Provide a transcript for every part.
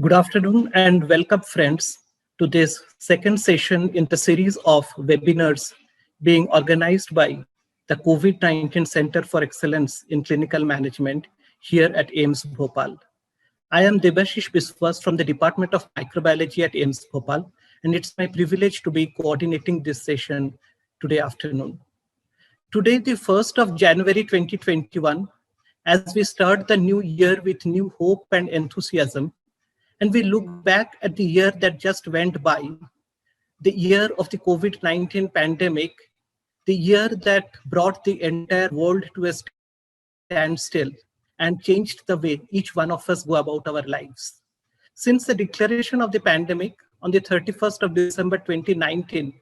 Good afternoon and welcome, friends, to this second session in the series of webinars being organized by the COVID-19 Center for Excellence in Clinical Management here at AIIMS Bhopal. I am Debashish Biswas from the Department of Microbiology at AIIMS Bhopal, and it's my privilege to be coordinating this session today afternoon. Today, the 1st of January 2021, as we start the new year with new hope and enthusiasm, and we look back at the year that just went by, the year of the COVID-19 pandemic, the year that brought the entire world to a standstill and changed the way each one of us go about our lives. Since the declaration of the pandemic on the 31st of December 2019,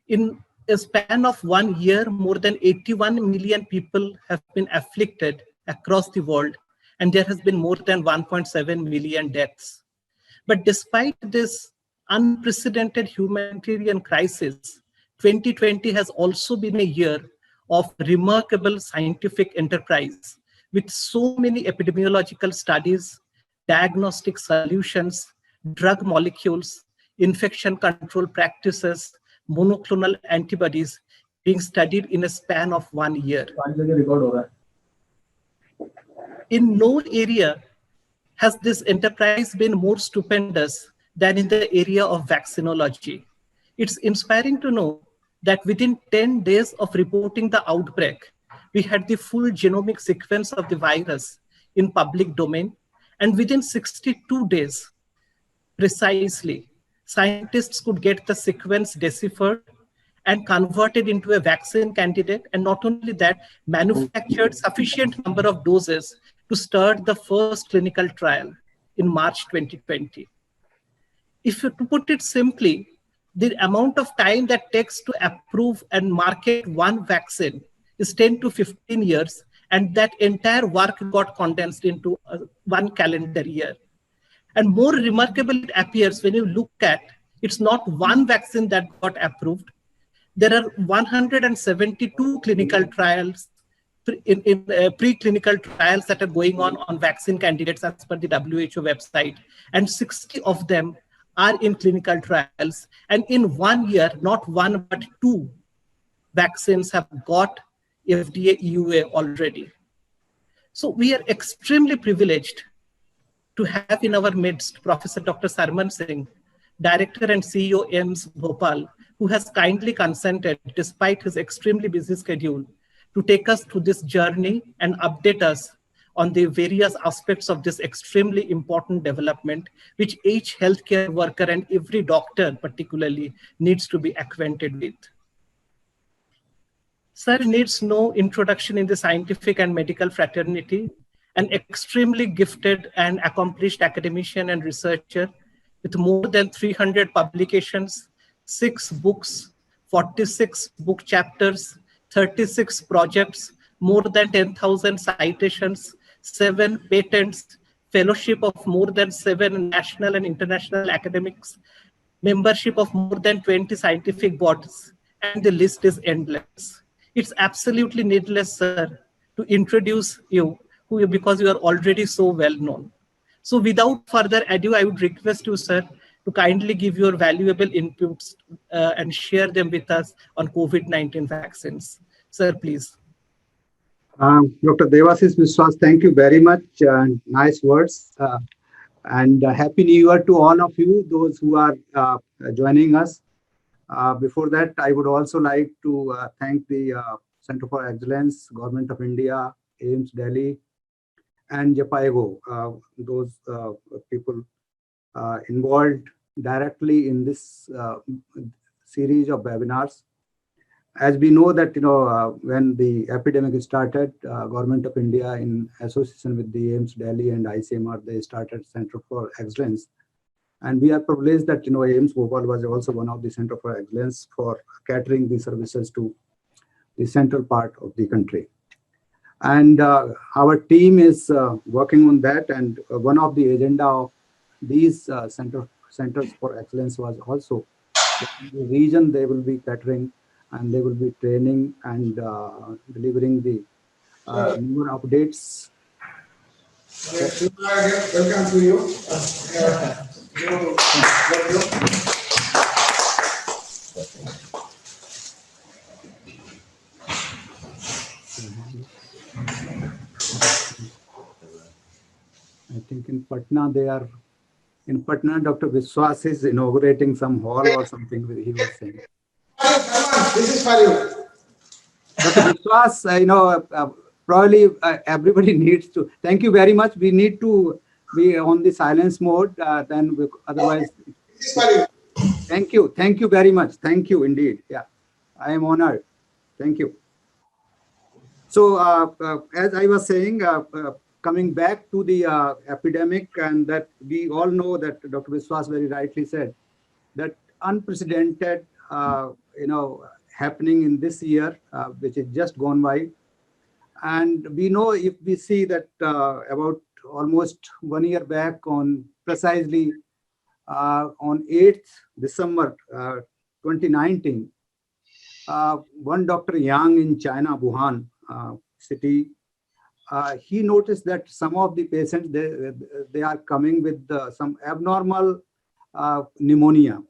in a span of 1 year, more than 81 million people have been afflicted across the world, and there has been more than 1.7 million deaths. But despite this unprecedented humanitarian crisis, 2020 has also been a year of remarkable scientific enterprise with so many epidemiological studies, diagnostic solutions, drug molecules, infection control practices, monoclonal antibodies being studied in a span of 1 year. In no area has this enterprise been more stupendous than in the area of vaccinology. It's inspiring to know that within 10 days of reporting the outbreak, we had the full genomic sequence of the virus in public domain, and within 62 days, precisely, scientists could get the sequence deciphered and converted into a vaccine candidate, and not only that, manufactured sufficient number of doses to start the first clinical trial in March 2020. If you to put it simply, the amount of time that takes to approve and market one vaccine is 10 to 15 years, and that entire work got condensed into one calendar year. And more remarkable it appears when you look at, it's not one vaccine that got approved. There are 172 clinical trials, preclinical trials that are going on vaccine candidates as per the WHO website, and 60 of them are in clinical trials. And in 1 year, not one, but two vaccines have got FDA EUA already. So we are extremely privileged to have in our midst Professor Dr. Sarman Singh, Director and CEO AIIMS Bhopal, who has kindly consented, despite his extremely busy schedule, to take us through this journey and update us on the various aspects of this extremely important development, which each healthcare worker and every doctor particularly needs to be acquainted with. Sir needs no introduction in the scientific and medical fraternity, an extremely gifted and accomplished academician and researcher with more than 300 publications, 6 books, 46 book chapters, 36 projects, more than 10,000 citations, 7 patents, fellowship of more than 7 national and international academics, membership of more than 20 scientific bodies, and the list is endless. It's absolutely needless, sir, to introduce you, because you are already so well known. So without further ado, I would request you, sir, to kindly give your valuable inputs and share them with us on COVID-19 vaccines. Sir, please. Dr. Debashish Biswas, thank you very much. Nice words. And Happy New Year to all of you, those who are joining us. Before that, I would also like to thank the Center for Excellence, Government of India, AIIMS Delhi, and JPIGO, those people involved directly in this series of webinars. As we know that, when the epidemic started, Government of India in association with the AIIMS Delhi and ICMR, they started Center for Excellence. And we are privileged that, AIIMS Bhopal was also one of the Center for Excellence for catering the services to the central part of the country. And our team is working on that. And one of the agenda of these centers for excellence was also the region they will be catering, and they will be training and delivering the newer updates Welcome to you. I think in Patna in Patna, Dr. Biswas is inaugurating some hall or something, he was saying. This is for you. Dr. Biswas, probably everybody needs to. Thank you very much. We need to be on the silence mode. Otherwise. This is for you. Thank you. Thank you very much. Thank you indeed. Yeah, I am honored. Thank you. So as I was saying, coming back to the epidemic, and that we all know that Dr. Biswas very rightly said that unprecedented, happening in this year, which is just gone by. And we know, if we see that about almost 1 year back on precisely on 8th December 2019, one Dr. Yang in China, Wuhan city, he noticed that some of the patients, they are coming with some abnormal pneumonia,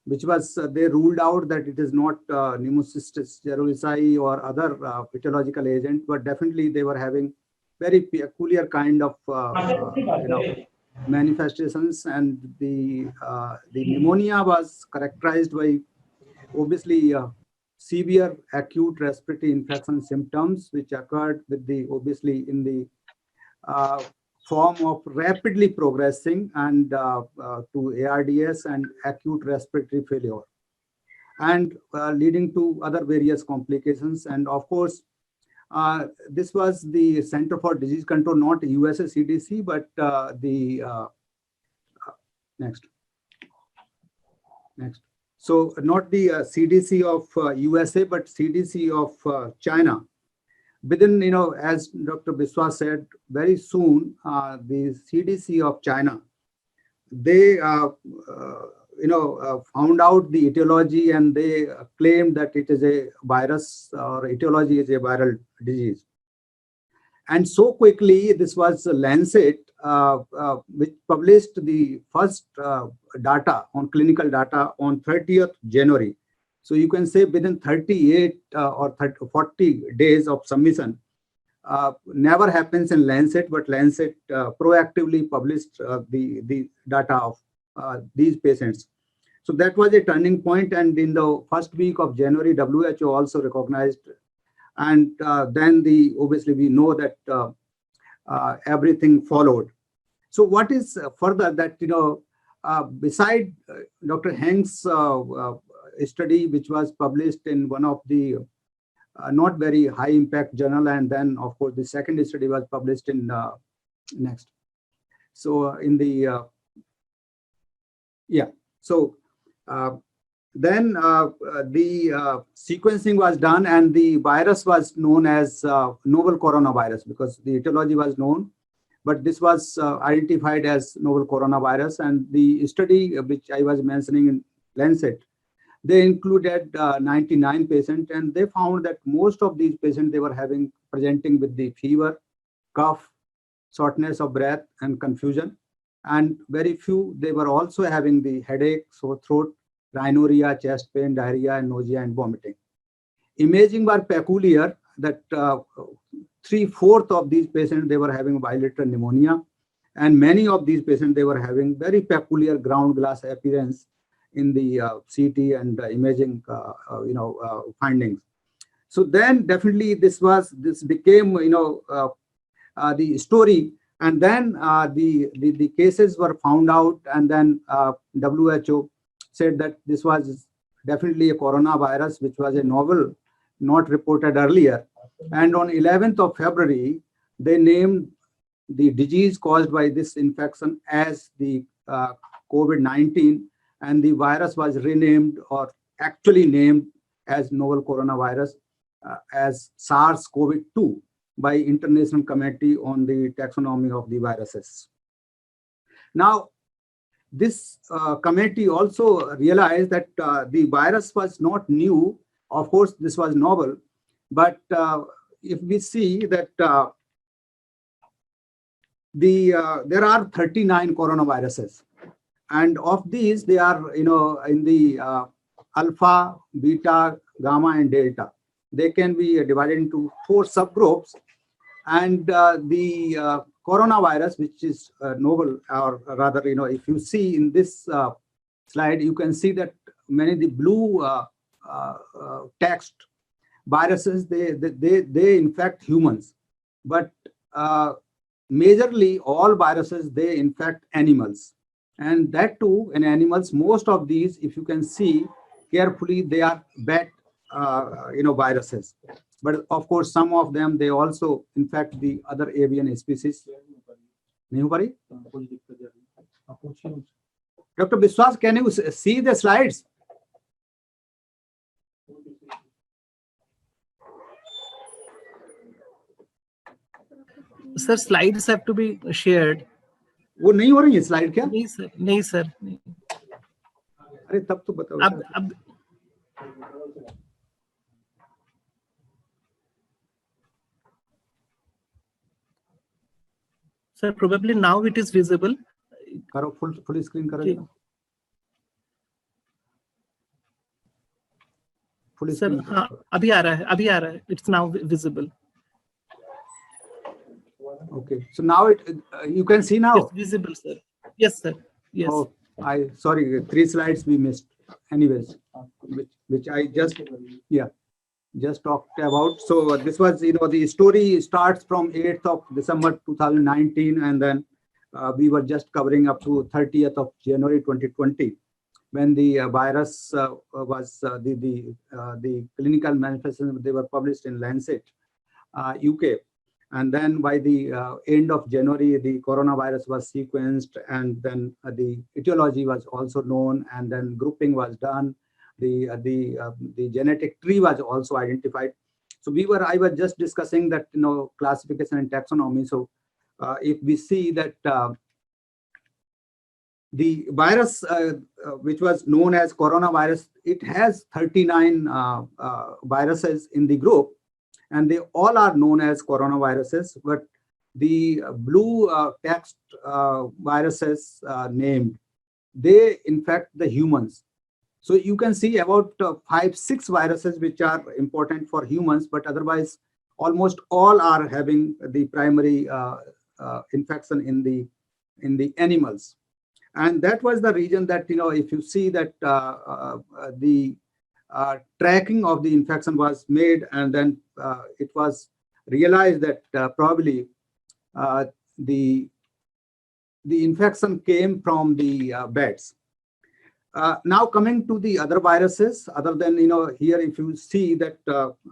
which was, they ruled out that it is not Pneumocystis cerevisiae or other pathological agent, but definitely they were having very peculiar kind of manifestations, and the pneumonia was characterized by obviously severe acute respiratory infection symptoms, which occurred with the obviously in the form of rapidly progressing and to ARDS and acute respiratory failure, and leading to other various complications. And of course, this was the Center for Disease Control, not USA CDC, but next. So not the CDC of USA, but CDC of China. Within, as Dr. Biswas said, very soon, the CDC of China, they, found out the etiology, and they claimed that it is a virus, or etiology is a viral disease. And so quickly, this was Lancet, which published the first data on clinical data on 30th January. So you can say within 38 or 40 days of submission, never happens in Lancet, but Lancet proactively published the data of these patients. So that was a turning point. And in the first week of January, WHO also recognized. And then obviously we know that everything followed. So what is further that, beside Dr. Heng's study, which was published in one of the not very high impact journal, and then of course the second study was published in next. So in the then the sequencing was done, and the virus was known as novel coronavirus, because the etiology was known, but this was identified as novel coronavirus. And the study which I was mentioning in Lancet, they included 99 patients, and they found that most of these patients, they were presenting with the fever, cough, shortness of breath, and confusion. And very few, they were also having the headache, sore throat, rhinorrhea, chest pain, diarrhea, and nausea and vomiting. Imaging were peculiar, that 3/4 of these patients, they were having bilateral pneumonia, and many of these patients, they were having very peculiar ground glass appearance in the CT and imaging findings. So then definitely this became the story. And then the cases were found out, and then WHO said that this was definitely a coronavirus, which was a novel, not reported earlier. And on 11th of February, they named the disease caused by this infection as the COVID-19, and the virus was renamed, or actually named as novel coronavirus, as SARS-CoV-2 by International Committee on the Taxonomy of the Viruses. Now, this committee also realized that the virus was not new. Of course, this was novel, but if we see that there are 39 coronaviruses, and of these, they are in the alpha, beta, gamma, and delta. They can be divided into 4 subgroups, and the coronavirus, which is novel, or rather, if you see in this slide, you can see that many of the blue text viruses, they infect humans, but majorly all viruses, they infect animals, and that too in animals. Most of these, if you can see carefully, they are bat viruses, but of course some of them, they also infect the other avian species. Nahi ho pa rahi? Dr. Biswas, can you see the slides? Sir, slides have to be shared. वो नहीं हो रही है slide क्या? नहीं sir, नहीं sir, नहीं. अरे तब तो बताओ. अब sir, probably now it is visible. करो फुल स्क्रीन करो. जी. Full sir, screen. हाँ, अभी आ रहा है. It's now visible. Okay, so now you can see now. It's visible, sir. Yes, sir. Yes. Oh, sorry, 3 slides we missed. Anyways, which I just talked about. So this was, the story starts from 8th of December 2019, and then we were just covering up to 30th of January 2020, when the virus was the clinical manifestations, they were published in Lancet, UK. And then by the end of January, the coronavirus was sequenced, and then the etiology was also known, and then grouping was done. The genetic tree was also identified. So I was just discussing that, classification and taxonomy. So if we see that the virus, which was known as coronavirus, it has 39 viruses in the group, and they all are known as coronaviruses, but the blue text viruses named, they infect the humans. So you can see about 5-6 viruses which are important for humans, but otherwise almost all are having the primary infection in the animals. And that was the reason that, if you see that the tracking of the infection was made, and then it was realized that probably the infection came from the bats. Now coming to the other viruses, other than, here if you see that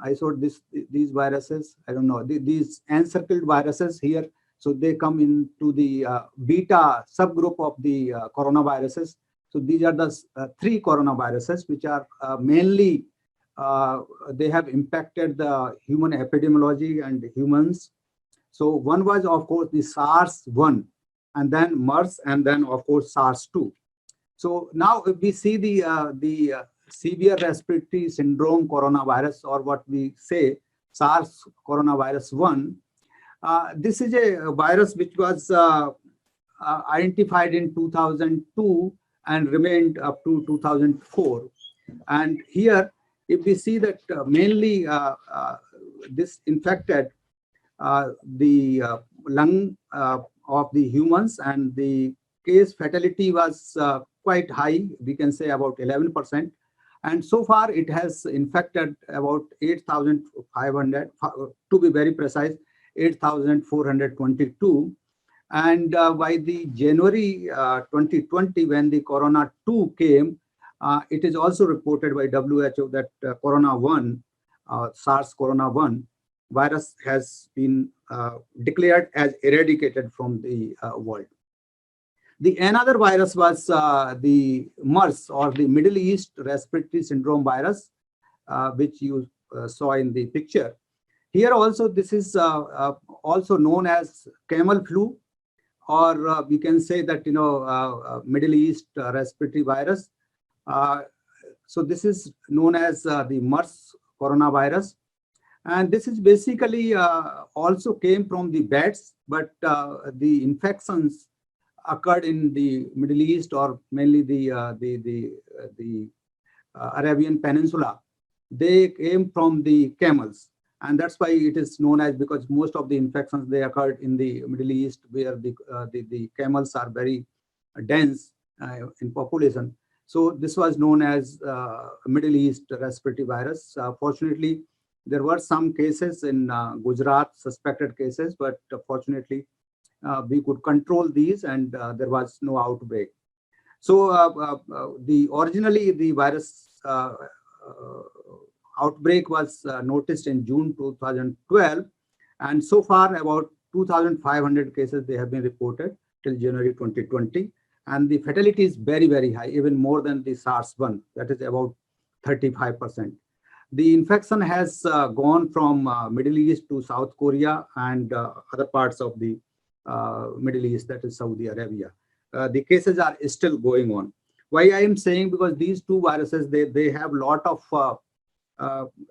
I showed these viruses, I don't know, these encircled viruses here, so they come into the beta subgroup of the coronaviruses. So these are the 3 coronaviruses which are mainly, they have impacted the human epidemiology and humans. So one was, of course, the SARS-1, and then MERS, and then, of course, SARS-2. So now if we see the severe respiratory syndrome coronavirus, or what we say SARS coronavirus 1, this is a virus which was identified in 2002 and remained up to 2004. And here, if we see that mainly this infected the lung of the humans, and the case fatality was quite high, we can say about 11%. And so far it has infected about 8,500, to be very precise, 8,422. And by the January 2020, when the Corona 2 came, it is also reported by WHO that Corona 1, SARS Corona 1 virus has been declared as eradicated from the world. The another virus was the MERS, or the Middle East Respiratory Syndrome virus, which you saw in the picture. Here also, this is also known as camel flu, or we can say that, Middle East respiratory virus. So this is known as the MERS coronavirus. And this is basically also came from the bats, but the infections occurred in the Middle East, or mainly the Arabian Peninsula. They came from the camels, and that's why it is known as, because most of the infections they occurred in the Middle East, where the camels are very dense in population. So this was known as Middle East respiratory virus. Fortunately, there were some cases in Gujarat, suspected cases, but fortunately, we could control these, and there was no outbreak. So originally the virus outbreak was noticed in June 2012, and so far about 2,500 cases they have been reported till January 2020, and the fatality is very, very high, even more than the SARS-1, that is about 35%. The infection has gone from Middle East to South Korea and other parts of the Middle East, that is Saudi Arabia. The cases are still going on. Why I am saying, because these two viruses, they have a lot of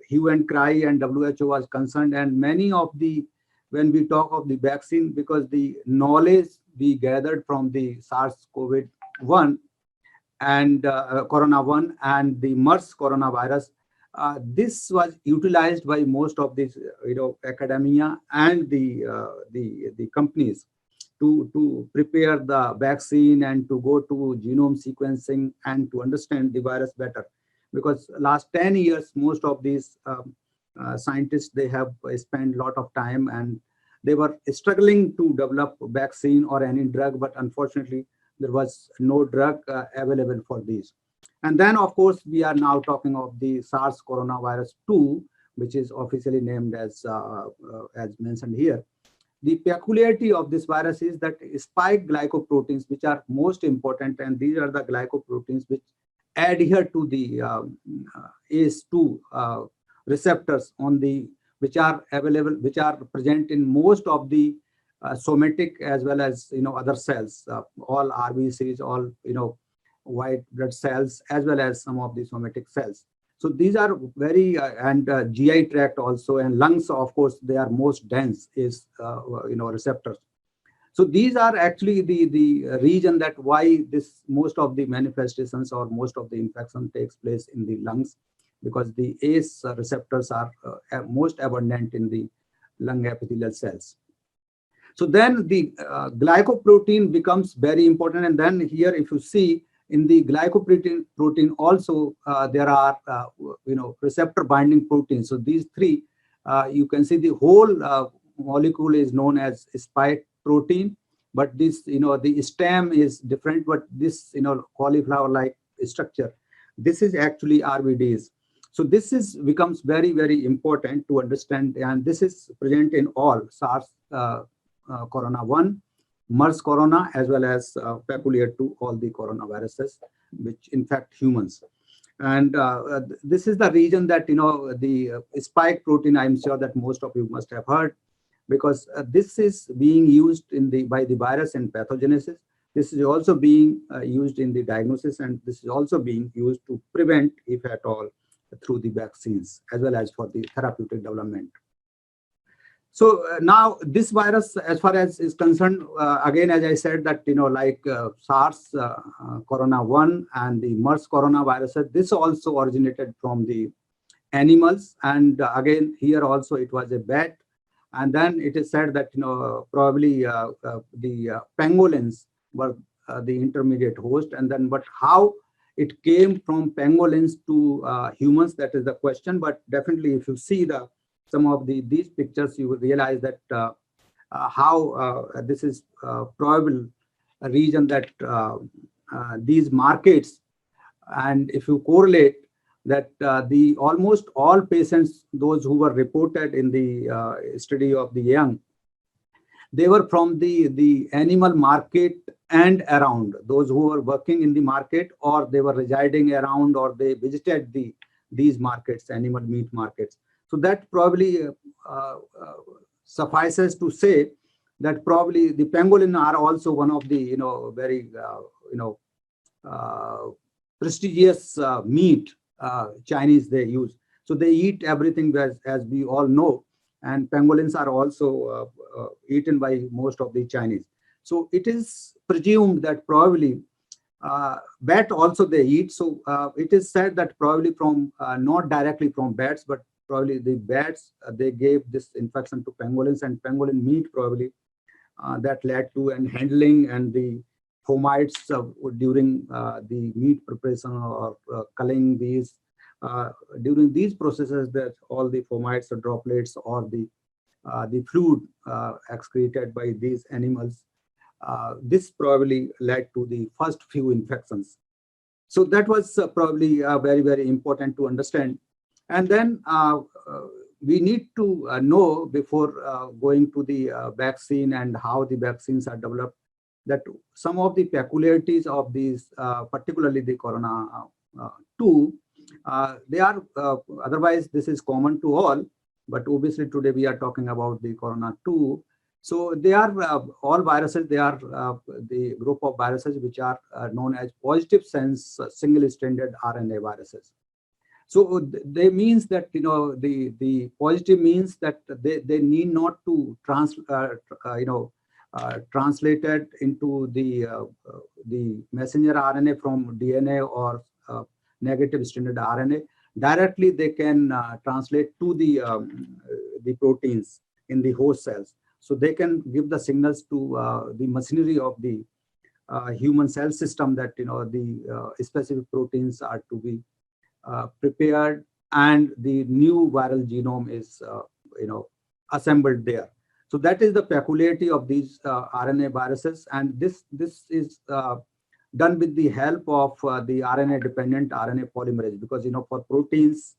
hue and cry, and WHO was concerned, and many of the, when we talk of the vaccine, because the knowledge we gathered from the SARS-CoV-1 and Corona 1 and the MERS coronavirus, this was utilized by most of these, academia and the companies to prepare the vaccine and to go to genome sequencing and to understand the virus better. Because last 10 years, most of these scientists, they have spent a lot of time, and they were struggling to develop a vaccine or any drug, but unfortunately, there was no drug available for these. And then, of course, we are now talking of the SARS coronavirus 2, which is officially named as mentioned here. The peculiarity of this virus is that spike glycoproteins, which are most important, and these are the glycoproteins which adhere to the ACE2 receptors on the, which are available, which are present in most of the somatic as well as other cells, all RBCs, all white blood cells, as well as some of the somatic cells. So these are very and GI tract also, and lungs, of course, they are most dense is receptors. So these are actually the region that why this most of the manifestations or most of the infection takes place in the lungs, because the ACE receptors are most abundant in the lung epithelial cells. So then the glycoprotein becomes very important, and then here if you see in the glycoprotein also there are receptor binding proteins. So these three, you can see the whole molecule is known as spike protein, but this the stem is different, but this cauliflower like structure, this is actually RBDs. So this is becomes very, very important to understand, and this is present in all SARS Corona 1, MERS corona, as well as peculiar to all the coronaviruses which infect humans. And this is the region that the spike protein, I'm sure that most of you must have heard, because this is being used by the virus in pathogenesis. This is also being used in the diagnosis, and this is also being used to prevent, if at all, through the vaccines, as well as for the therapeutic development. So now this virus, as far as is concerned, again, as I said, that like SARS Corona 1 and the MERS coronaviruses, this also originated from the animals, and again here also it was a bat, and then it is said that probably the pangolins were the intermediate host, and then but how it came from pangolins to humans, that is the question. But definitely, if you see some of these pictures, you will realize that how this is probable a region that these markets, and if you correlate that the almost all patients, those who were reported in the study of the young, they were from the animal market and around, those who were working in the market, or they were residing around, or they visited these markets, animal meat markets. So that probably suffices to say that probably the pangolin are also one of the very prestigious meat Chinese they use. So they eat everything, as we all know, and pangolins are also eaten by most of the Chinese. So it is presumed that probably bat also they eat. So it is said that probably from not directly from bats, but probably the bats they gave this infection to pangolins, and pangolin meat probably that led to and handling and the fomites during the meat preparation or culling these. During these processes, that all the fomites or droplets or the fluid excreted by these animals, this probably led to the first few infections. So that was probably very, very important to understand. And then we need to know before going to the vaccine and how the vaccines are developed, that some of the peculiarities of these, particularly the Corona 2, they are, otherwise this is common to all, but obviously today we are talking about the Corona 2. So they are all viruses, they are the group of viruses which are known as positive sense single-stranded RNA viruses. So they means that, the positive means that they need not to translated into the messenger RNA from DNA or negative stranded RNA. Directly they can translate to the proteins in the host cells. So they can give the signals to the machinery of the human cell system that the specific proteins are to be prepared, and the new viral genome is assembled there. So that is the peculiarity of these RNA viruses, and this is done with the help of the RNA-dependent RNA polymerase, because for proteins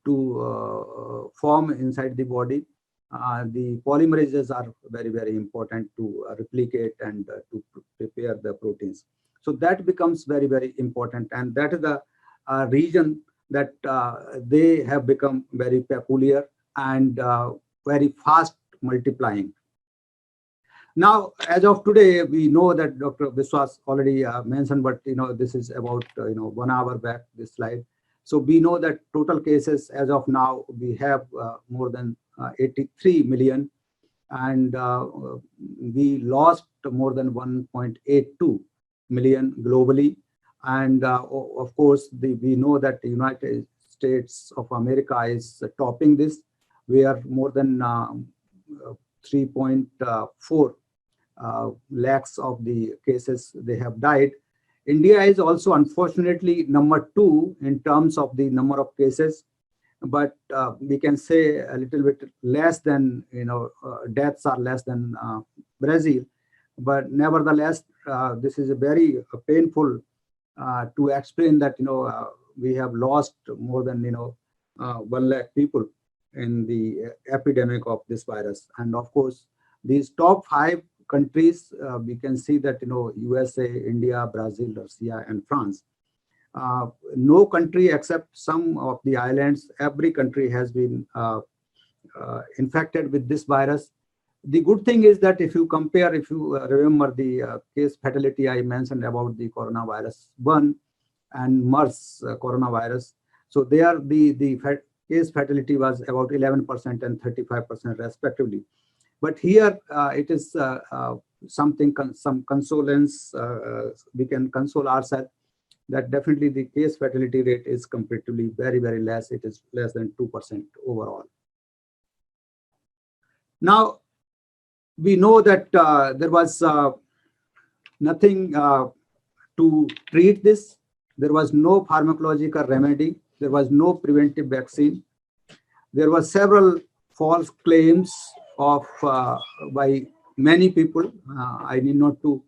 to form inside the body, the polymerases are very, very important to replicate and to prepare the proteins. So that becomes very, very important, and that is the region that they have become very peculiar and very fast multiplying. Now, as of today, we know that Dr. Biswas already mentioned, but this is about 1 hour back, this slide. So we know that total cases as of now, we have more than 83 million, and we lost more than 1.82 million globally. And of course, we know that the United States of America is topping this. We are more than 3.4 lakhs of the cases they have died. India is also unfortunately number 2 in terms of the number of cases, but we can say a little bit less than, deaths are less than Brazil. But nevertheless, this is a very painful to explain that, we have lost more than, 1 lakh people in the epidemic of this virus. And of course, these top 5 countries, we can see that, USA, India, Brazil, Russia, and France. No country except some of the islands, every country has been infected with this virus. The good thing is that if you compare, if you remember the case fatality I mentioned about the coronavirus 1 and MERS coronavirus, so there the case fatality was about 11% and 35% respectively. But here it is something, some consolence, we can console ourselves that definitely the case fatality rate is comparatively very, very less. It is less than 2% overall. Now, we know that there was nothing to treat this. There was no pharmacological remedy. There was no preventive vaccine. There were several false claims of by many people. I need not to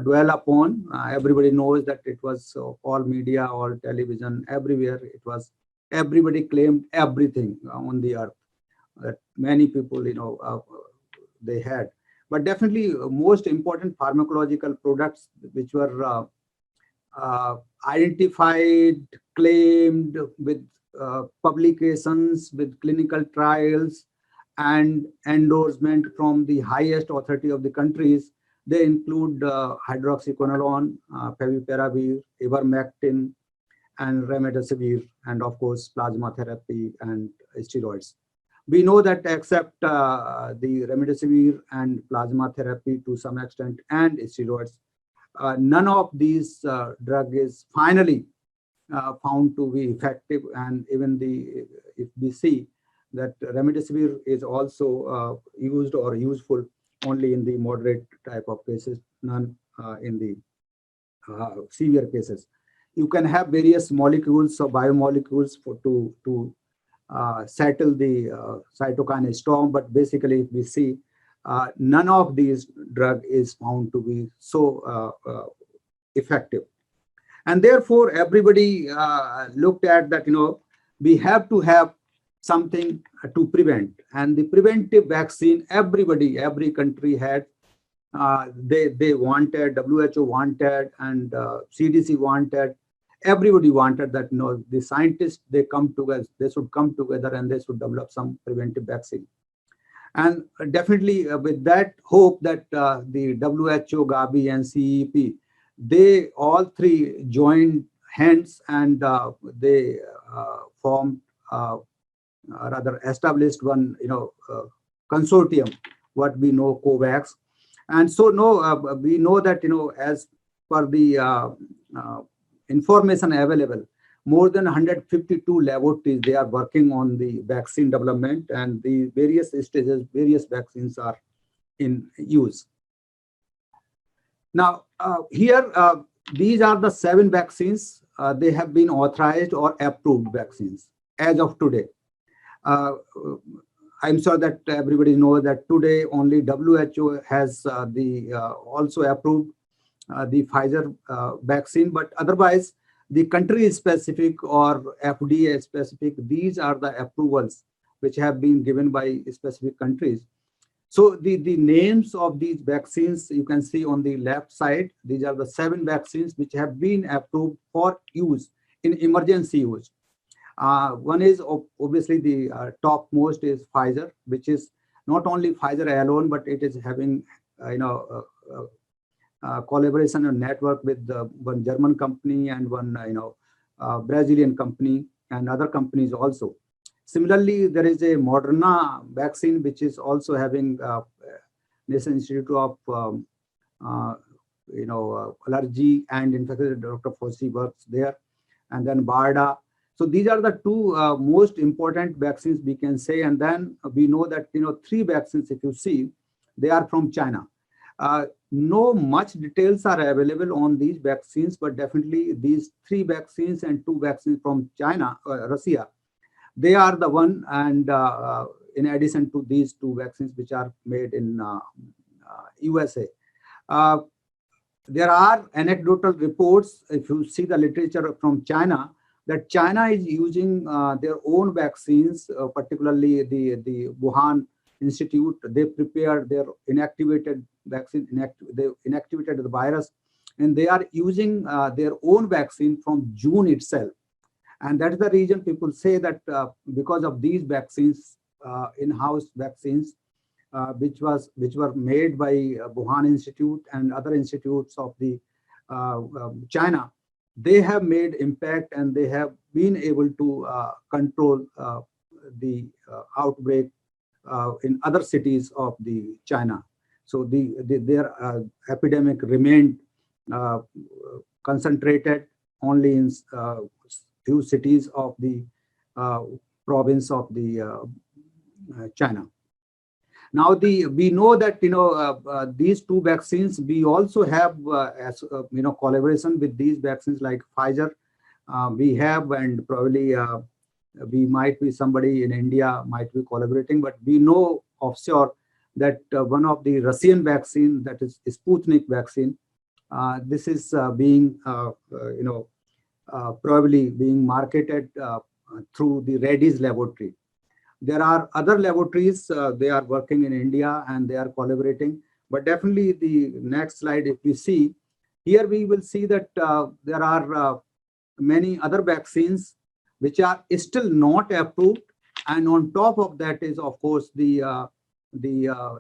dwell upon. Everybody knows that it was all media, all television, everywhere. It was, everybody claimed everything on the earth that many people, they had. But definitely most important pharmacological products which were identified, claimed with publications, with clinical trials and endorsement from the highest authority of the countries, they include hydroxyquinoline, favipiravir, ivermectin, and remdesivir, and of course, plasma therapy and steroids. We know that except the remdesivir and plasma therapy to some extent and steroids, none of these drug is finally found to be effective. And even if we see that remdesivir is also used or useful only in the moderate type of cases, none in the severe cases. You can have various molecules or biomolecules to settle the cytokine storm, but basically, if we see, none of these drug is found to be so effective. And therefore, everybody looked at that, we have to have something to prevent. And the preventive vaccine, every country had, they wanted, WHO wanted, and CDC wanted, everybody wanted that, the scientists, they should come together and they should develop some preventive vaccine. And definitely with that hope that the WHO, Gavi, and CEP, they all three joined hands and they formed, rather established one, consortium, what we know COVAX. And so we know that, as per the information available, more than 152 laboratories, they are working on the vaccine development, and the various stages, various vaccines are in use. Now, here, these are the 7 vaccines. They have been authorized or approved vaccines as of today. I'm sure that everybody knows that today only WHO has also approved the Pfizer vaccine, but otherwise the country specific or FDA specific, these are the approvals which have been given by specific countries. So the names of these vaccines you can see on the left side. These are the 7 vaccines which have been approved for use in emergency use. One is obviously the topmost is Pfizer, which is not only Pfizer alone, but it is having collaboration and network with one German company and one Brazilian company and other companies also. Similarly, there is a Moderna vaccine which is also having National Institute of Allergy and Infectious, Dr. Fauci works there, and then BARDA. So these are the 2 most important vaccines we can say. And then we know that 3 vaccines, if you see, they are from China. No much details are available on these vaccines, but definitely these 3 vaccines and 2 vaccines from China, Russia, they are the one. And in addition to these 2 vaccines which are made in USA. There are anecdotal reports, if you see the literature from China, that China is using their own vaccines, particularly the Wuhan Institute. They prepared their inactivated vaccine, they inactivated the virus, and they are using their own vaccine from June itself. And that is the reason people say that because of these vaccines, in-house vaccines, which were made by Wuhan Institute and other institutes of the China, they have made impact and they have been able to control the outbreak in other cities of the China. So their epidemic remained concentrated only in few cities of the province of the China. Now we know that these 2 vaccines, we also have collaboration with these vaccines like Pfizer. We have, and probably we might be, somebody in India might be collaborating, but we know of sure that one of the Russian vaccine, that is Sputnik vaccine, this is being probably being marketed through the Reddy's laboratory. There are other laboratories, they are working in India and they are collaborating. But definitely the next slide, if we see, here we will see that there are many other vaccines which are still not approved. And on top of that is, of course, the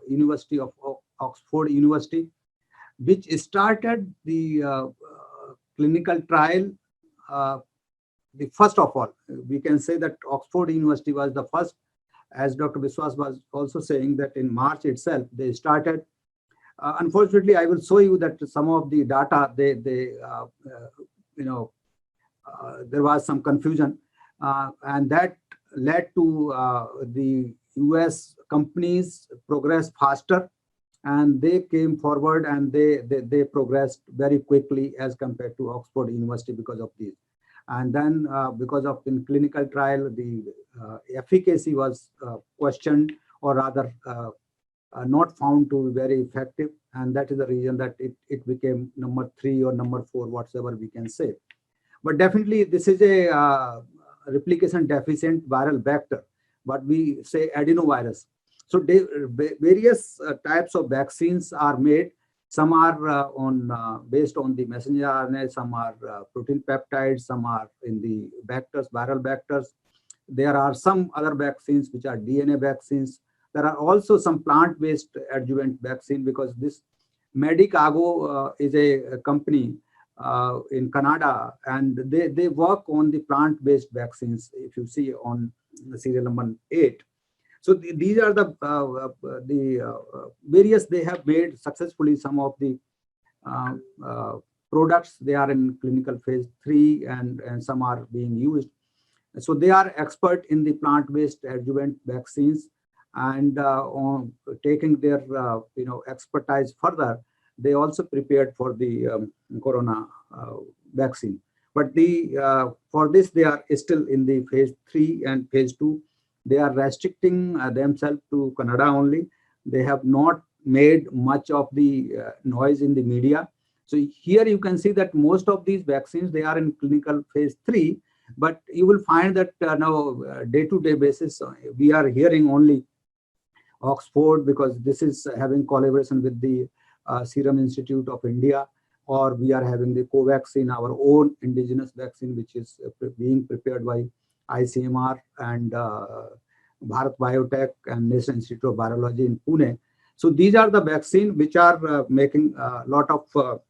University of Oxford University, which started the clinical trial the first of all, we can say that Oxford University was the first, as Dr. Biswas was also saying, that in March itself they started. Unfortunately, I will show you that some of the data, there was some confusion, and that led to the US companies progress faster, and they came forward and they progressed very quickly as compared to Oxford University because of these. And then because of in clinical trial, the efficacy was questioned, or rather not found to be very effective. And that is the reason that it became number 3 or number 4, whatsoever we can say. But definitely this is a replication deficient viral vector, what we say adenovirus. So various types of vaccines are made. Some are based on the messenger RNA, some are protein peptides, some are in the vectors, viral vectors. There are some other vaccines which are DNA vaccines. There are also some plant-based adjuvant vaccine, because this Medicago is a company in Canada, and they work on the plant-based vaccines, if you see on serial number 8. So these are the various, they have made successfully some of the products. They are in clinical phase 3, and some are being used. So they are expert in the plant-based adjuvant vaccines, and on taking their expertise further, they also prepared for the corona vaccine. But for this, they are still in the phase 3 and phase 2. They are restricting themselves to Canada only. They have not made much of the noise in the media. So here you can see that most of these vaccines, they are in clinical phase 3, but you will find that now day-to-day basis, we are hearing only Oxford, because this is having collaboration with the Serum Institute of India, or we are having the Covaxin, our own indigenous vaccine, which is being prepared by ICMR and Bharat Biotech and National Institute of Virology in Pune. So these are the vaccines which are making a lot of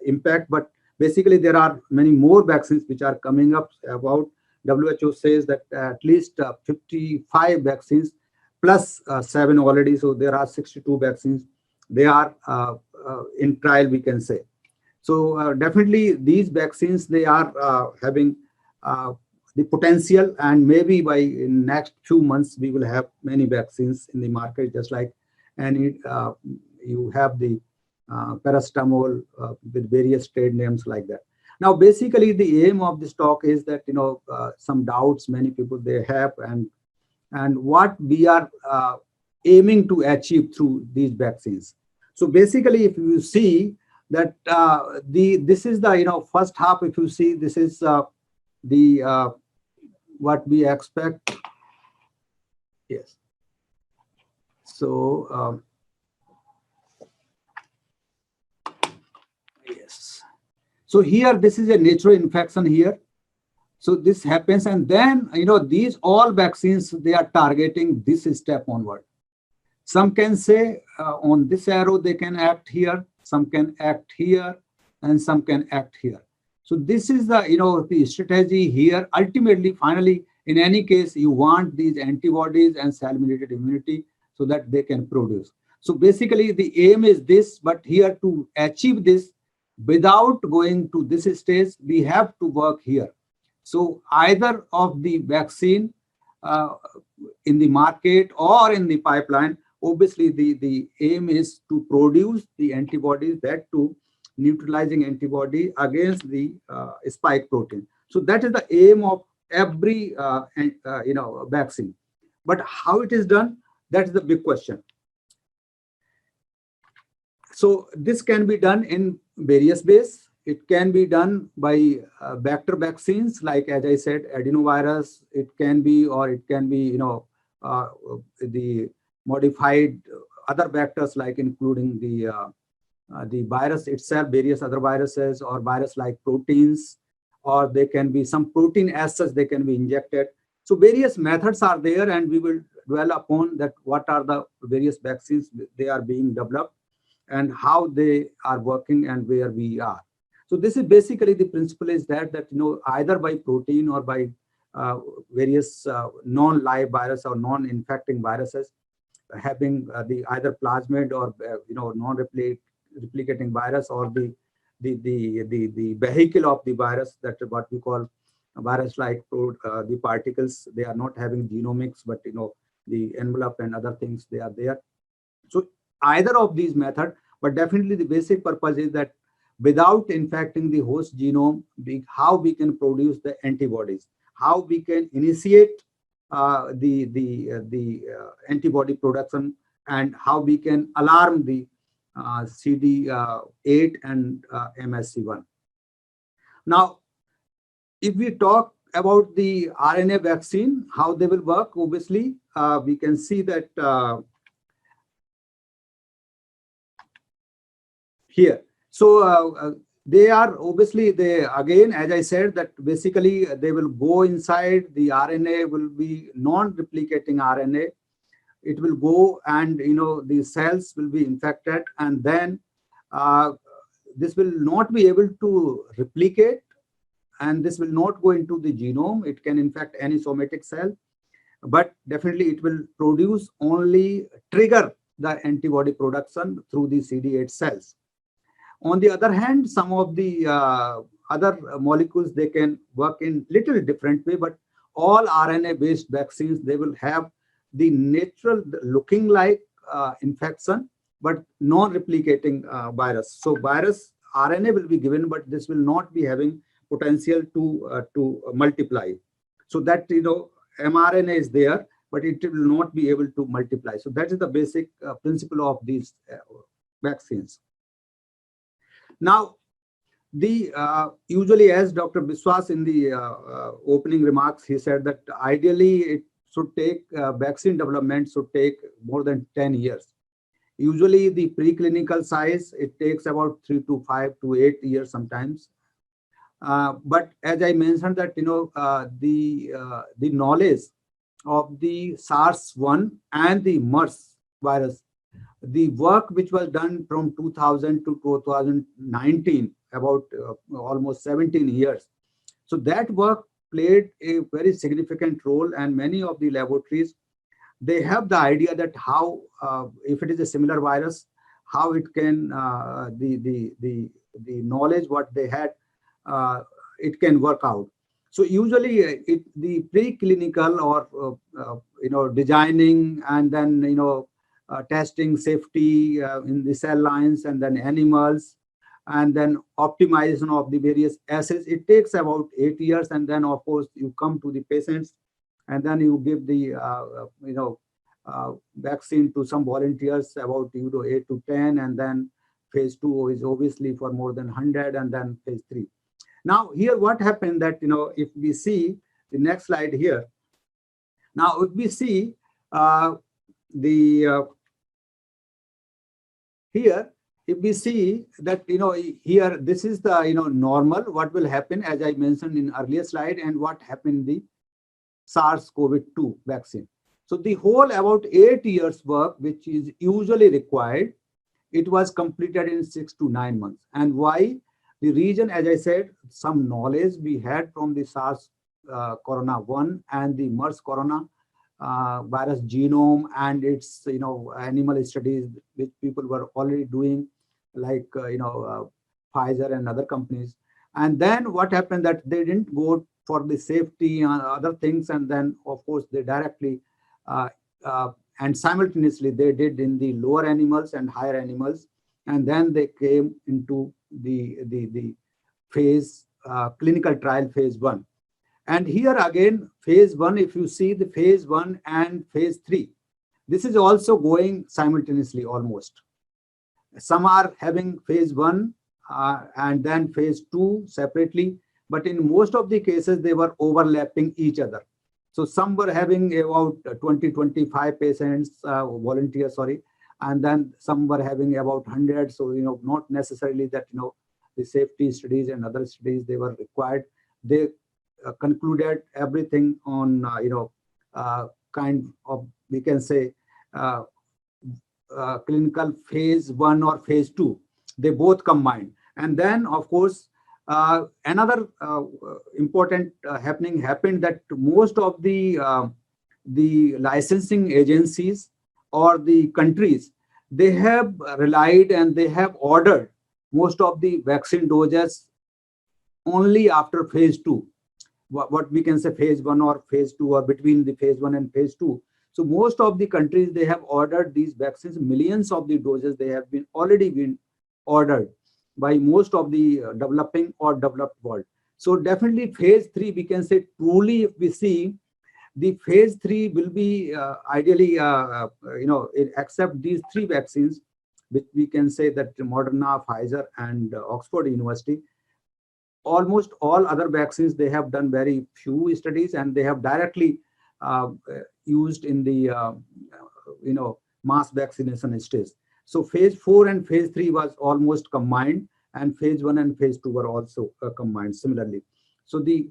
impact, but basically there are many more vaccines which are coming up. About WHO says that at least 55 vaccines plus 7 already, so there are 62 vaccines. They are in trial, we can say. So definitely these vaccines, they are having the potential, and maybe by in next few months we will have many vaccines in the market, just like you have the paracetamol with various trade names like that. Now basically the aim of this talk is that some doubts many people they have, and what we are aiming to achieve through these vaccines. So basically, if you see that this is the first half, if you see, this is the what we expect. Yes. So yes. So here, this is a natural infection here. So this happens, and then these all vaccines, they are targeting this step onward. Some can say on this arrow they can act here, some can act here, and some can act here. So this is the the strategy here. Ultimately, finally, in any case, you want these antibodies and cell-mediated immunity so that they can produce. So basically, the aim is this, but here to achieve this, without going to this stage, we have to work here. So either of the vaccine in the market or in the pipeline, obviously the aim is to produce the antibodies, that to neutralizing antibody against the spike protein. So that is the aim of every vaccine. But how it is done, that is the big question. So this can be done in various ways. It can be done by vector vaccines, like as I said, adenovirus. It can be, or it can be, the modified other vectors, like including the virus itself, various other viruses, or virus-like proteins, or they can be some protein as such, they can be injected. So various methods are there, and we will dwell upon that what are the various vaccines they are being developed and how they are working and where we are. So this is basically the principle is that either by protein or by various non-live virus or non-infecting viruses having the either plasmid or non-replicating virus or the vehicle of the virus, that is what we call a virus like the particles. They are not having genomics, but the envelope and other things, they are there. So either of these method, but definitely the basic purpose is that without infecting the host genome, how we can produce the antibodies, how we can initiate the antibody production, and how we can alarm the CD8 and MSC1. Now, if we talk about the RNA vaccine, how they will work, obviously, we can see that here. So they are obviously, again, as I said, that basically they will go inside, the RNA will be non-replicating RNA. It will go and, the cells will be infected, and then this will not be able to replicate, and this will not go into the genome. It can infect any somatic cell, but definitely it will produce only, trigger the antibody production through the CD8 cells. On the other hand, some of the other molecules, they can work in little different way, but all RNA-based vaccines, they will have the natural looking like infection, but non-replicating virus. So virus RNA will be given, but this will not be having potential to multiply. So that, mRNA is there, but it will not be able to multiply. So that is the basic principle of these vaccines. Now, the usually, as Dr. Biswas in the opening remarks, he said that ideally it should take, vaccine development should take more than 10 years. Usually the preclinical size, it takes about 3 to 5 to 8 years sometimes. But as I mentioned that, the knowledge of the SARS-1 and the MERS virus, the work which was done from 2000 to 2019, about almost 17 years. So that work played a very significant role, and many of the laboratories, they have the idea that how, if it is a similar virus, how it can, the knowledge what they had, it can work out. So usually the preclinical or, designing, and then, testing safety in the cell lines, and then animals, and then optimization of the various assays, it takes about 8 years. And then of course you come to the patients, and then you give the vaccine to some volunteers, about 8 to 10, and then phase 2 is obviously for more than 100, and then phase 3. Now here what happened that, if we see the next slide here, now if we see here, if we see that, here, this is the, normal, what will happen, as I mentioned in earlier slide, and what happened in the SARS-CoV-2 vaccine. So the whole about 8 years work, which is usually required, it was completed in 6 to 9 months. And why? The reason, as I said, some knowledge we had from the SARS corona 1 and the MERS corona virus genome, and its, animal studies which people were already doing, like, Pfizer and other companies. And then what happened that they didn't go for the safety and other things. And then of course they directly and simultaneously they did in the lower animals and higher animals. And then they came into the phase, clinical trial phase 1. And here again, phase 1, if you see the phase 1 and phase 3, this is also going simultaneously almost. Some are having phase 1 and then phase 2 separately, but in most of the cases, they were overlapping each other. So some were having about 20, 25 patients, volunteers, sorry, and then some were having about 100. So, not necessarily that, the safety studies and other studies, they were required. They concluded everything on, kind of, we can say, clinical phase 1 or phase 2. They both combined. And then, of course, Another important happening happened that most of the licensing agencies or the countries, they have relied and they have ordered most of the vaccine doses only after phase 2, what we can say phase 1 or phase 2, or between the phase 1 and phase 2. So most of the countries, they have ordered these vaccines, millions of the doses they have been already been ordered by most of the developing or developed world. So definitely phase 3, we can say, truly if we see, the phase 3 will be ideally, except these 3 vaccines, which we can say that Moderna, Pfizer, and Oxford University. Almost all other vaccines, they have done very few studies, and they have directly used in the mass vaccination stage. So phase 4 and phase 3 was almost combined, and phase 1 and phase 2 were also combined similarly. So the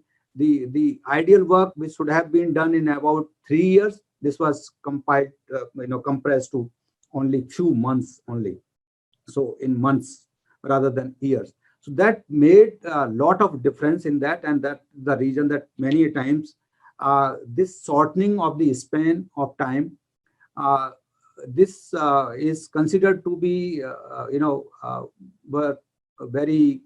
ideal work which should have been done in about 3 years, this was compiled, compressed to only few months only. So in months rather than years. So that made a lot of difference in that, and that the reason that many times this shortening of the span of time, this is considered to be, very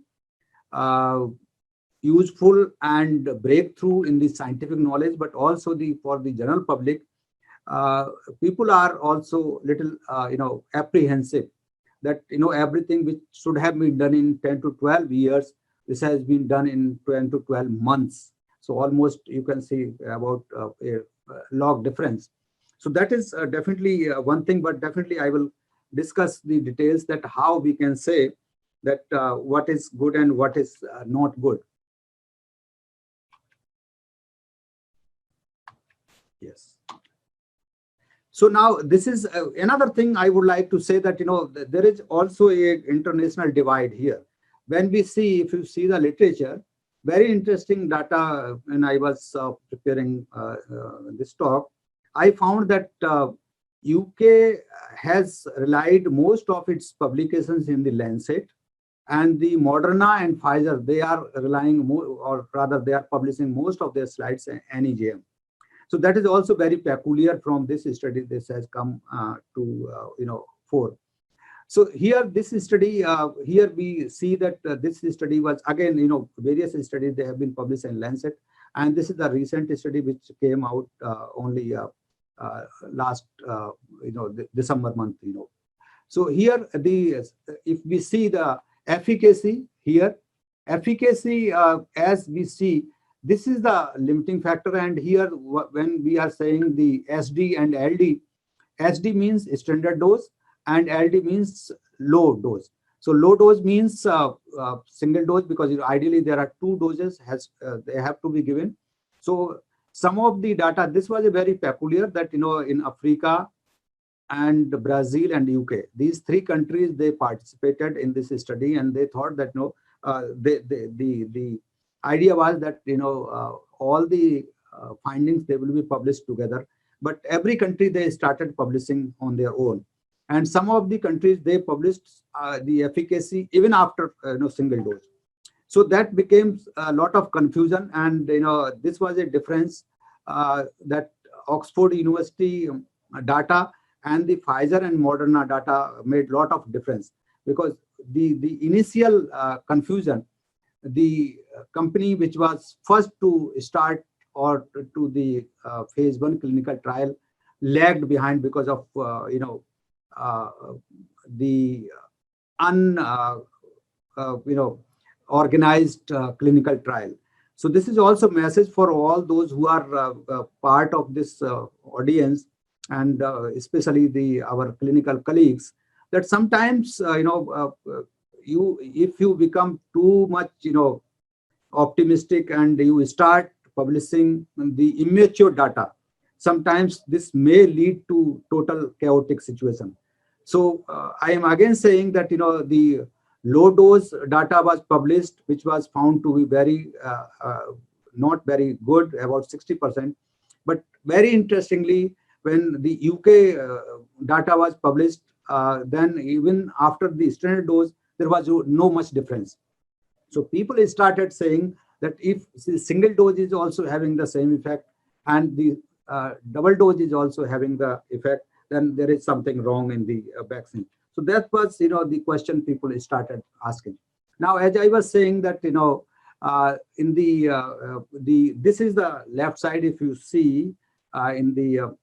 useful and breakthrough in the scientific knowledge, but also for the general public, people are also little, apprehensive that, everything which should have been done in 10 to 12 years, this has been done in 10 to 12 months. So almost you can see about a log difference. So that is definitely one thing, but definitely I will discuss the details that how we can say that what is good and what is not good. Yes. So now this is another thing I would like to say, that, there is also a international divide here. When we see, if you see the literature, very interesting data, when I was preparing this talk, I found that UK has relied most of its publications in the Lancet, and the Moderna and Pfizer, they are relying more, or rather they are publishing most of their slides in NEJM. So that is also very peculiar from this study. This has come to fore. So here, this study, here we see that this study was again, various studies, they have been published in Lancet, and this is the recent study which came out only last, December month. So here, if we see the efficacy here, efficacy as we see. This is the limiting factor, and here when we are saying the SD and LD, SD means standard dose and LD means low dose. So low dose means single dose, because ideally there are 2 doses they have to be given. So some of the data, this was a very peculiar that, in Africa and Brazil and UK, these 3 countries, they participated in this study, and they thought that the idea was that, all the findings, they will be published together, but every country, they started publishing on their own, and some of the countries, they published the efficacy even after single dose. So that became a lot of confusion, and this was a difference that Oxford University data and the Pfizer and Moderna data made a lot of difference, because the initial confusion, the company which was first to start or to the phase 1 clinical trial lagged behind because of the organized clinical trial. So this is also a message for all those who are part of this audience, and especially our clinical colleagues, that sometimes if you become too much optimistic and you start publishing the immature data, sometimes this may lead to total chaotic situation. So I am again saying that the low dose data was published, which was found to be very not very good, about 60%. But very interestingly, when the UK data was published, then even after the standard dose, there was no much difference. So people started saying that if the single dose is also having the same effect and the double dose is also having the effect, then there is something wrong in the vaccine. So that was, the question people started asking. Now, as I was saying that, in the this is the left side. If you see in the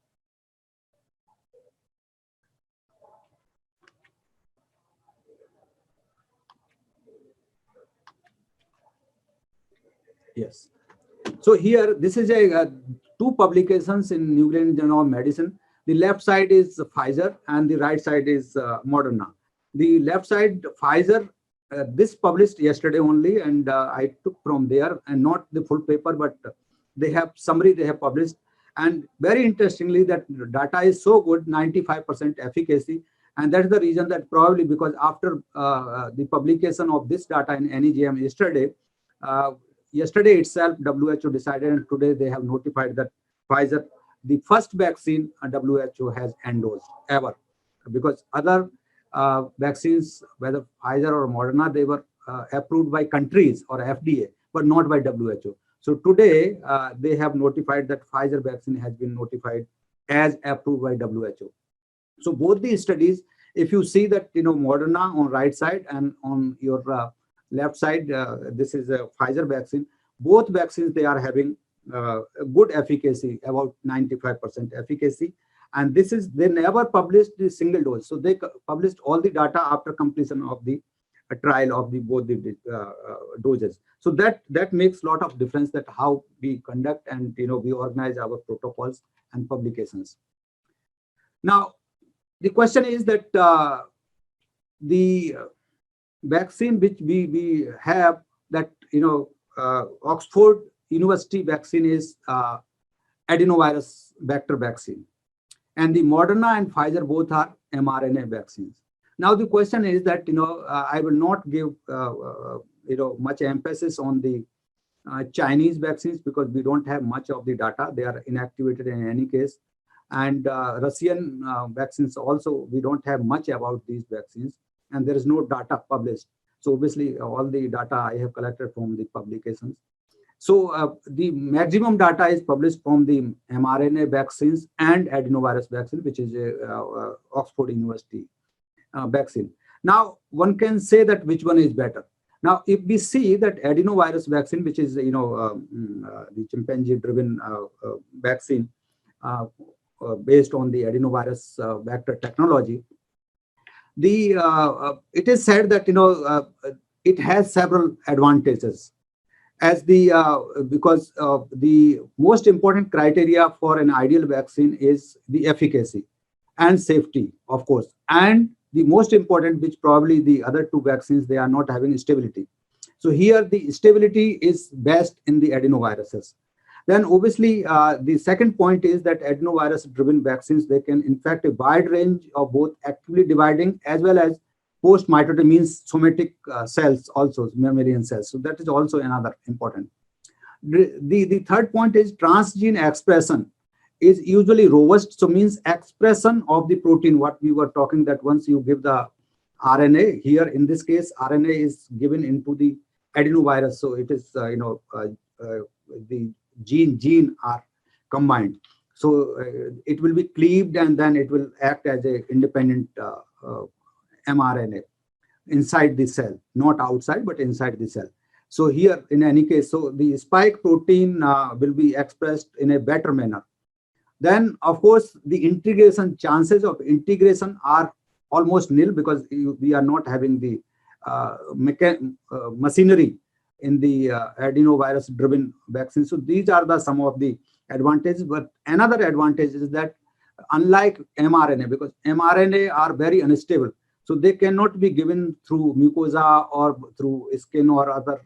yes. So here, this is two publications in New England Journal of Medicine. The left side is Pfizer and the right side is Moderna. The left side, Pfizer, this published yesterday only, and I took from there, and not the full paper, but they have summary they have published. And very interestingly, that data is so good, 95% efficacy. And that's the reason that probably because after the publication of this data in NEJM yesterday itself, WHO decided, and today they have notified that Pfizer, the first vaccine WHO has endorsed ever, because other vaccines, whether Pfizer or Moderna, they were approved by countries or FDA, but not by WHO. So today they have notified that Pfizer vaccine has been notified as approved by WHO. So both these studies, if you see that, Moderna on right side and on your left side, this is a Pfizer vaccine. Both vaccines, they are having good efficacy, about 95% efficacy. And this is, they never published the single dose. So they published all the data after completion of the trial of the both the doses. So that makes a lot of difference, that how we conduct and, we organize our protocols and publications. Now, the question is that the vaccine which we have, that, Oxford University vaccine is adenovirus vector vaccine. And the Moderna and Pfizer both are mRNA vaccines. Now, the question is that, I will not give, much emphasis on the Chinese vaccines, because we don't have much of the data. They are inactivated in any case. And Russian vaccines also, we don't have much about these vaccines, and there is no data published. So obviously, all the data I have collected from the publications. So the maximum data is published from the mRNA vaccines and adenovirus vaccine, which is a Oxford University vaccine. Now, one can say that which one is better. Now, if we see that adenovirus vaccine, which is, the chimpanzee-driven vaccine based on the adenovirus vector technology, it is said that, it has several advantages. As because the most important criteria for an ideal vaccine is the efficacy and safety, of course, and the most important, which probably the other two vaccines, they are not having stability. So here the stability is best in the adenoviruses. Then obviously the second point is that adenovirus driven vaccines, they can infect a wide range of both actively dividing as well as post-mitotic, means somatic cells, also mammalian cells. So that is also another important. The third point is transgene expression is usually robust. So means expression of the protein, what we were talking, that once you give the RNA, here in this case, RNA is given into the adenovirus. So it is, the gene are combined. So it will be cleaved and then it will act as a independent mRNA inside the cell, not outside, but inside the cell. So here, in any case, so the spike protein will be expressed in a better manner. Then, of course, the integration, chances of integration are almost nil, because we are not having the machinery in the adenovirus-driven vaccine. So these are some of the advantages. But another advantage is that, unlike mRNA, because mRNA are very unstable, so they cannot be given through mucosa or through skin or other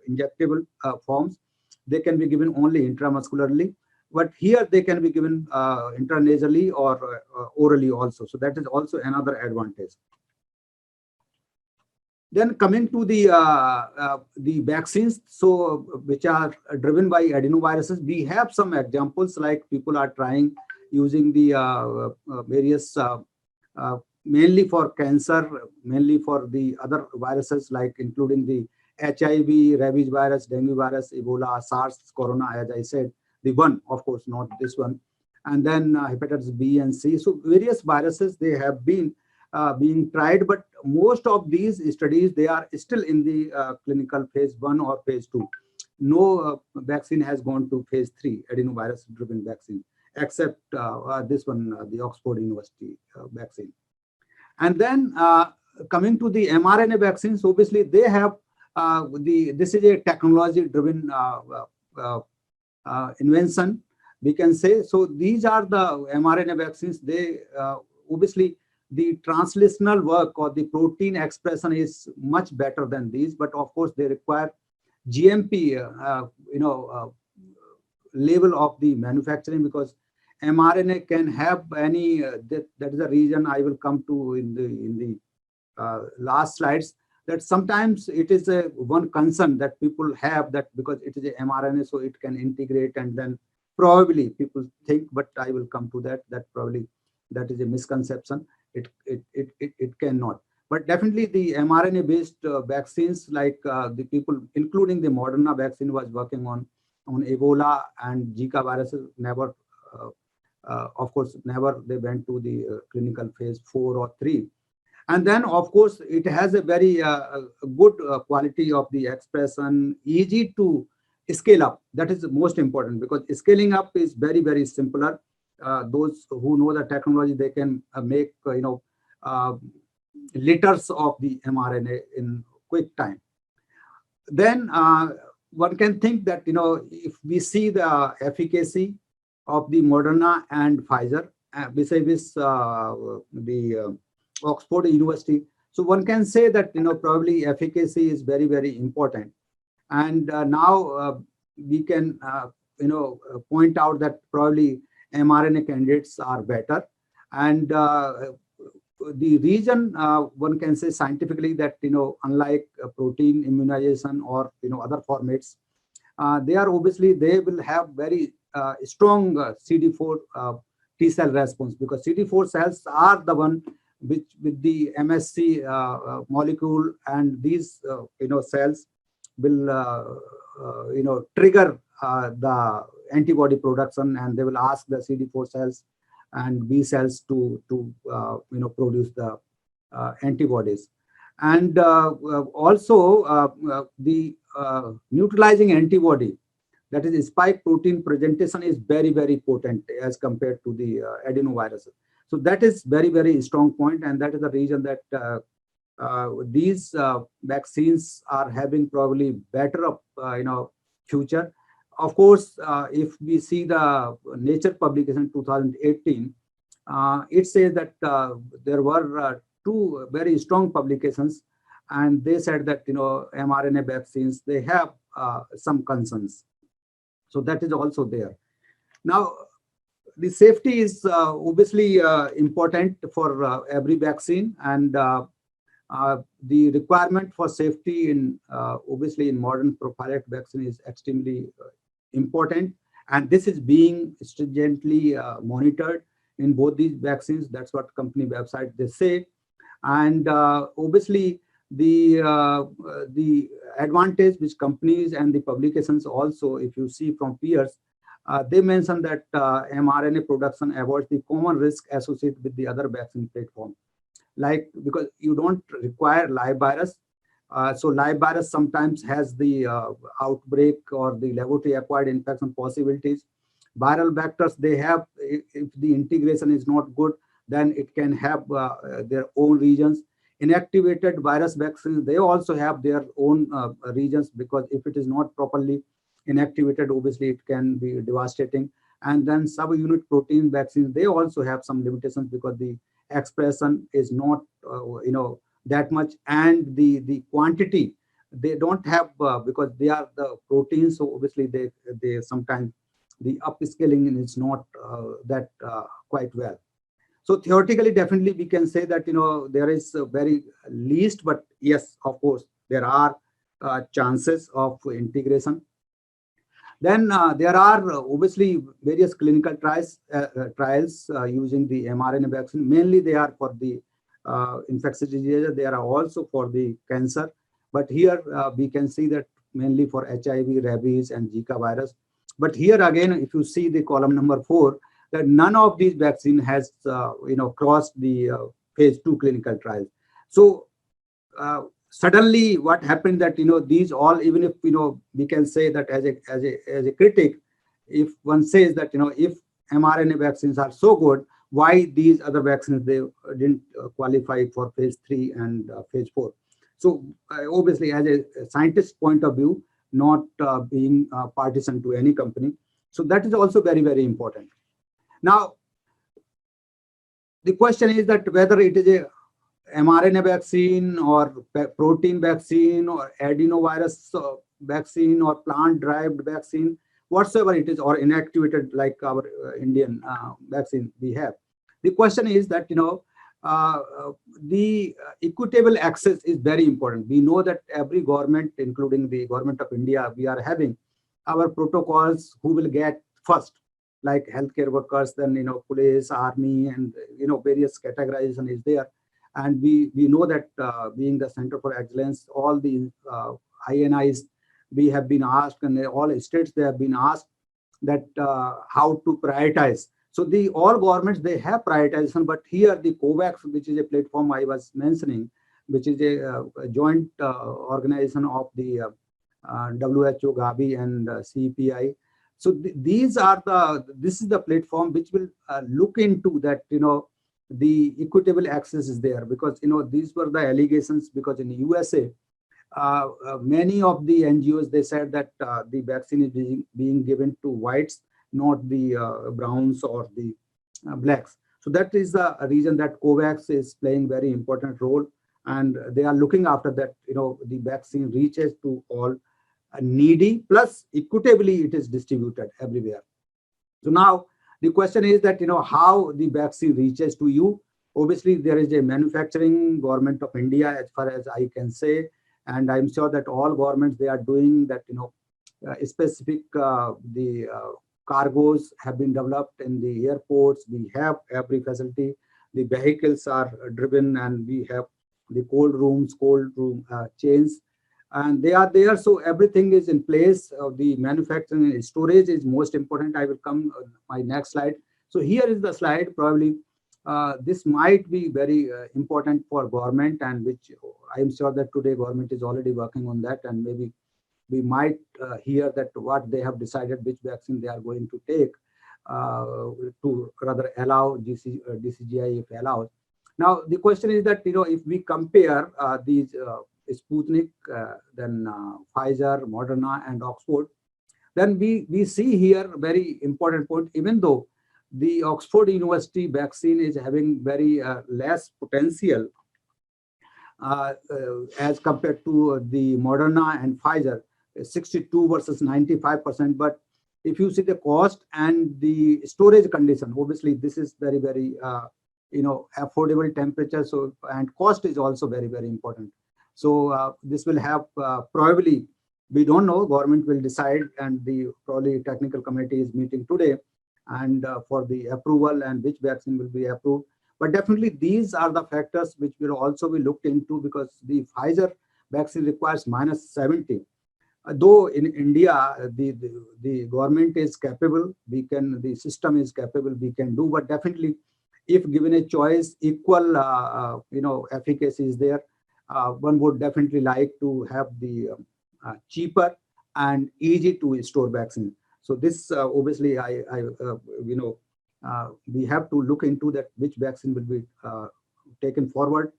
injectable forms. They can be given only intramuscularly. But here they can be given intranasally or orally also. So that is also another advantage. Then coming to the vaccines, so which are driven by adenoviruses, we have some examples, like people are trying using the various mainly for cancer, mainly for the other viruses, like including the HIV, rabies virus, dengue virus, Ebola, SARS, Corona, as I said, the one, of course, not this one, and then hepatitis B and C. So various viruses, they have been being tried, but most of these studies, they are still in the clinical phase 1 or phase 2. No vaccine has gone to phase 3, adenovirus-driven vaccine, except this one, the Oxford University vaccine. And then coming to the mRNA vaccines, obviously they have this is a technology-driven invention, we can say. So these are the mRNA vaccines. They obviously the translational work or the protein expression is much better than these, but of course they require GMP, level of the manufacturing, because mRNA can have any. That is the reason I will come to in the last slides. That sometimes it is a one concern that people have, that because it is a mRNA, so it can integrate, and then probably people think, but I will come to that. That probably that is a misconception. It cannot. But definitely the mRNA-based vaccines, like the people, including the Moderna vaccine, was working on Ebola and Zika viruses. Never, of course, never they went to the clinical phase 4 or 3. And then, of course, it has a very good quality of the expression, easy to scale up. That is the most important, because scaling up is very, very simpler. Those who know the technology, they can make, liters of the mRNA in quick time. Then one can think that, if we see the efficacy of the Moderna and Pfizer, besides the Oxford University, so one can say that, probably efficacy is very, very important. And now we can, point out that probably mRNA candidates are better. And the reason one can say scientifically that, unlike protein immunization or, other formats, they are obviously, they will have very strong CD4 T cell response, because CD4 cells are the one which with the MSC molecule, and these, cells will, trigger the antibody production, and they will ask the CD4 cells and B cells to produce the antibodies. And also the neutralizing antibody, that is spike protein presentation, is very, very potent as compared to the adenoviruses. So that is very, very strong point, and that is the reason that these vaccines are having probably better, future. Of course, if we see the Nature publication 2018, it says that there were 2 very strong publications, and they said that, mRNA vaccines, they have some concerns. So that is also there. Now, the safety is obviously important for every vaccine, and the requirement for safety in obviously in modern prophylactic vaccine is extremely important, and this is being stringently monitored in both these vaccines. That's what company website they say. And obviously the advantage which companies and the publications also, if you see from peers, they mention that mRNA production avoids the common risk associated with the other vaccine platform, like because you don't require live virus. So live virus sometimes has the outbreak or the laboratory acquired infection possibilities. Viral vectors, they have, if the integration is not good, then it can have their own regions. Inactivated virus vaccines, they also have their own regions, because if it is not properly inactivated, obviously it can be devastating. And then subunit protein vaccines, they also have some limitations, because the expression is not that much, and the quantity they don't have, because they are the proteins, so obviously they sometimes the upscaling is not that quite well. So theoretically, definitely we can say that there is a very least, but yes, of course there are chances of integration. Then there are obviously various clinical trials using the mRNA vaccine. Mainly they are for the infectious diseases. They are also for the cancer. But here we can see that mainly for HIV, rabies, and Zika virus. But here again, if you see the column number 4, that none of these vaccine has crossed the phase 2 clinical trials. So suddenly what happened that these all, even if we can say that as a critic, if one says that if mRNA vaccines are so good, why these other vaccines they didn't qualify for phase 3 and phase 4. So obviously, as a scientist point of view, not being partisan to any company, so that is also very, very important. Now the question is that whether it is a mRNA vaccine or protein vaccine or adenovirus vaccine or plant-derived vaccine, whatsoever it is, or inactivated like our Indian vaccine we have. The question is that the equitable access is very important. We know that every government, including the government of India, we are having our protocols who will get first, like healthcare workers, then police, army, and various categorization is there. And we know that being the Center for Excellence, all the INIs, we have been asked, and all states they have been asked that how to prioritize. So the all governments they have prioritization, but here the COVAX, which is a platform I was mentioning, which is a joint organization of the WHO, Gavi, and CEPI. So this is the platform which will look into that the equitable access is there, because these were the allegations, because in the USA many of the NGOs they said that the vaccine is being given to whites, not the browns or the blacks. So that is the reason that COVAX is playing very important role, and they are looking after that the vaccine reaches to all needy, plus equitably it is distributed everywhere. So now the question is that how the vaccine reaches to you. Obviously there is a manufacturing, government of India, as far as I can say, and I'm sure that all governments they are doing that specific the cargoes have been developed in the airports. We have every facility, the vehicles are driven, and we have the cold room chains, and they are there. So everything is in place. The manufacturing and storage is most important. I will come my next slide. So here is the slide. Probably this might be very important for government, and which I am sure that today government is already working on that, and maybe we might hear that what they have decided, which vaccine they are going to take to rather allow DCGI if allowed. Now the question is that if we compare these Sputnik, then Pfizer, Moderna, and Oxford, then we see here very important point. Even though the Oxford University vaccine is having very less potential as compared to the Moderna and Pfizer, 62 versus 95%. But if you see the cost and the storage condition, obviously this is very, very affordable temperature. So, and cost is also very, very important. So this will have probably, we don't know, government will decide, and the probably technical committee is meeting today, and for the approval and which vaccine will be approved. But definitely these are the factors which will also be looked into, because the Pfizer vaccine requires -70. Though in India the government is capable, the system is capable, we can do. But definitely, if given a choice, equal efficacy is there. One would definitely like to have the cheaper and easy to store vaccine. So this obviously we have to look into that which vaccine will be taken forward.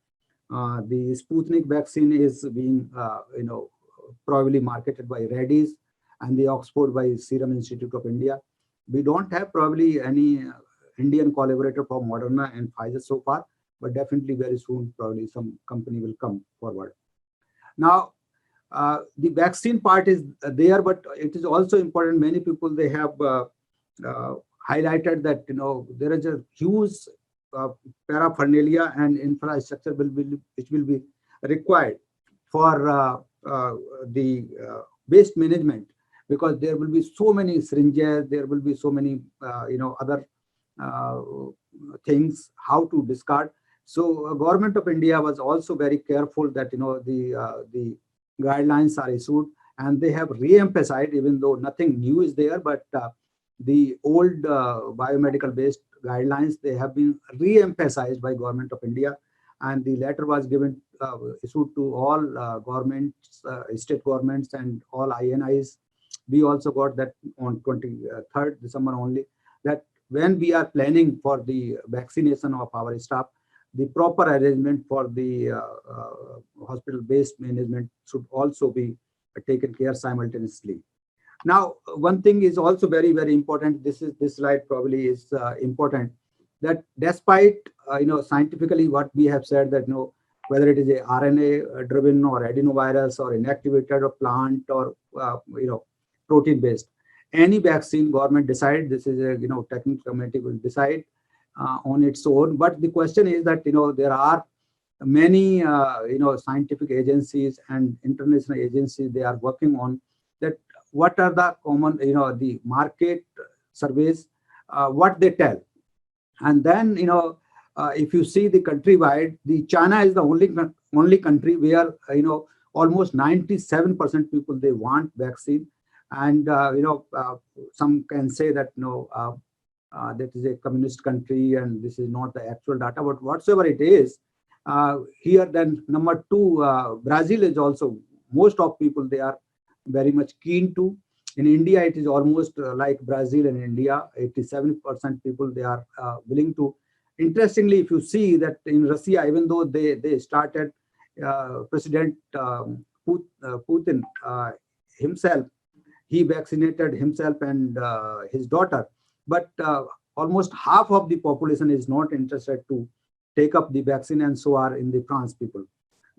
The Sputnik vaccine is being probably marketed by Reddy's, and the Oxford by Serum Institute of India. We don't have probably any Indian collaborator for Moderna and Pfizer so far, but definitely very soon probably some company will come forward. Now the vaccine part is there, but it is also important. Many people they have highlighted that there is a huge paraphernalia and infrastructure which will be required for the waste management, because there will be so many syringes, there will be so many other things how to discard. So government of India was also very careful that the guidelines are issued, and they have re-emphasized, even though nothing new is there, but the old biomedical based guidelines, they have been re-emphasized by Government of India, and the letter was given issued to all governments, state governments, and all INIs. We also got that on 23rd December only, that when we are planning for the vaccination of our staff, the proper arrangement for the hospital-based management should also be taken care simultaneously. Now, one thing is also very, very important. This slide probably is important, that despite scientifically what we have said, that whether it is a RNA driven or adenovirus or inactivated or plant or protein based, any vaccine government decide, this is a technical committee will decide on its own. But the question is that there are many scientific agencies and international agencies, they are working on that. What are the common the market surveys, what they tell, and then if you see the countrywide, the China is the only country where almost 97% people, they want vaccine, and some can say that that is a communist country and this is not the actual data, but whatsoever it is, here then number two, Brazil is also, most of people, they are very much keen to. In India, it is almost like Brazil and India, 87% people, they are willing to. Interestingly, if you see that in Russia, even though they started, President Putin himself, he vaccinated himself and his daughter, but almost half of the population is not interested to take up the vaccine, and so are in the France people.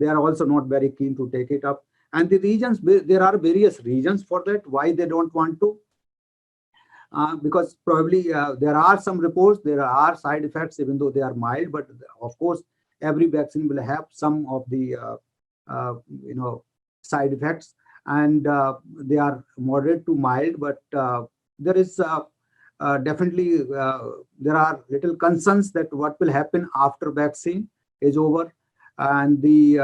They are also not very keen to take it up. And the regions, there are various reasons for that, why they don't want to. Because probably there are some reports, there are side effects, even though they are mild, but of course, every vaccine will have some of the side effects, and they are moderate to mild, but there is definitely, there are little concerns that what will happen after vaccine is over, and the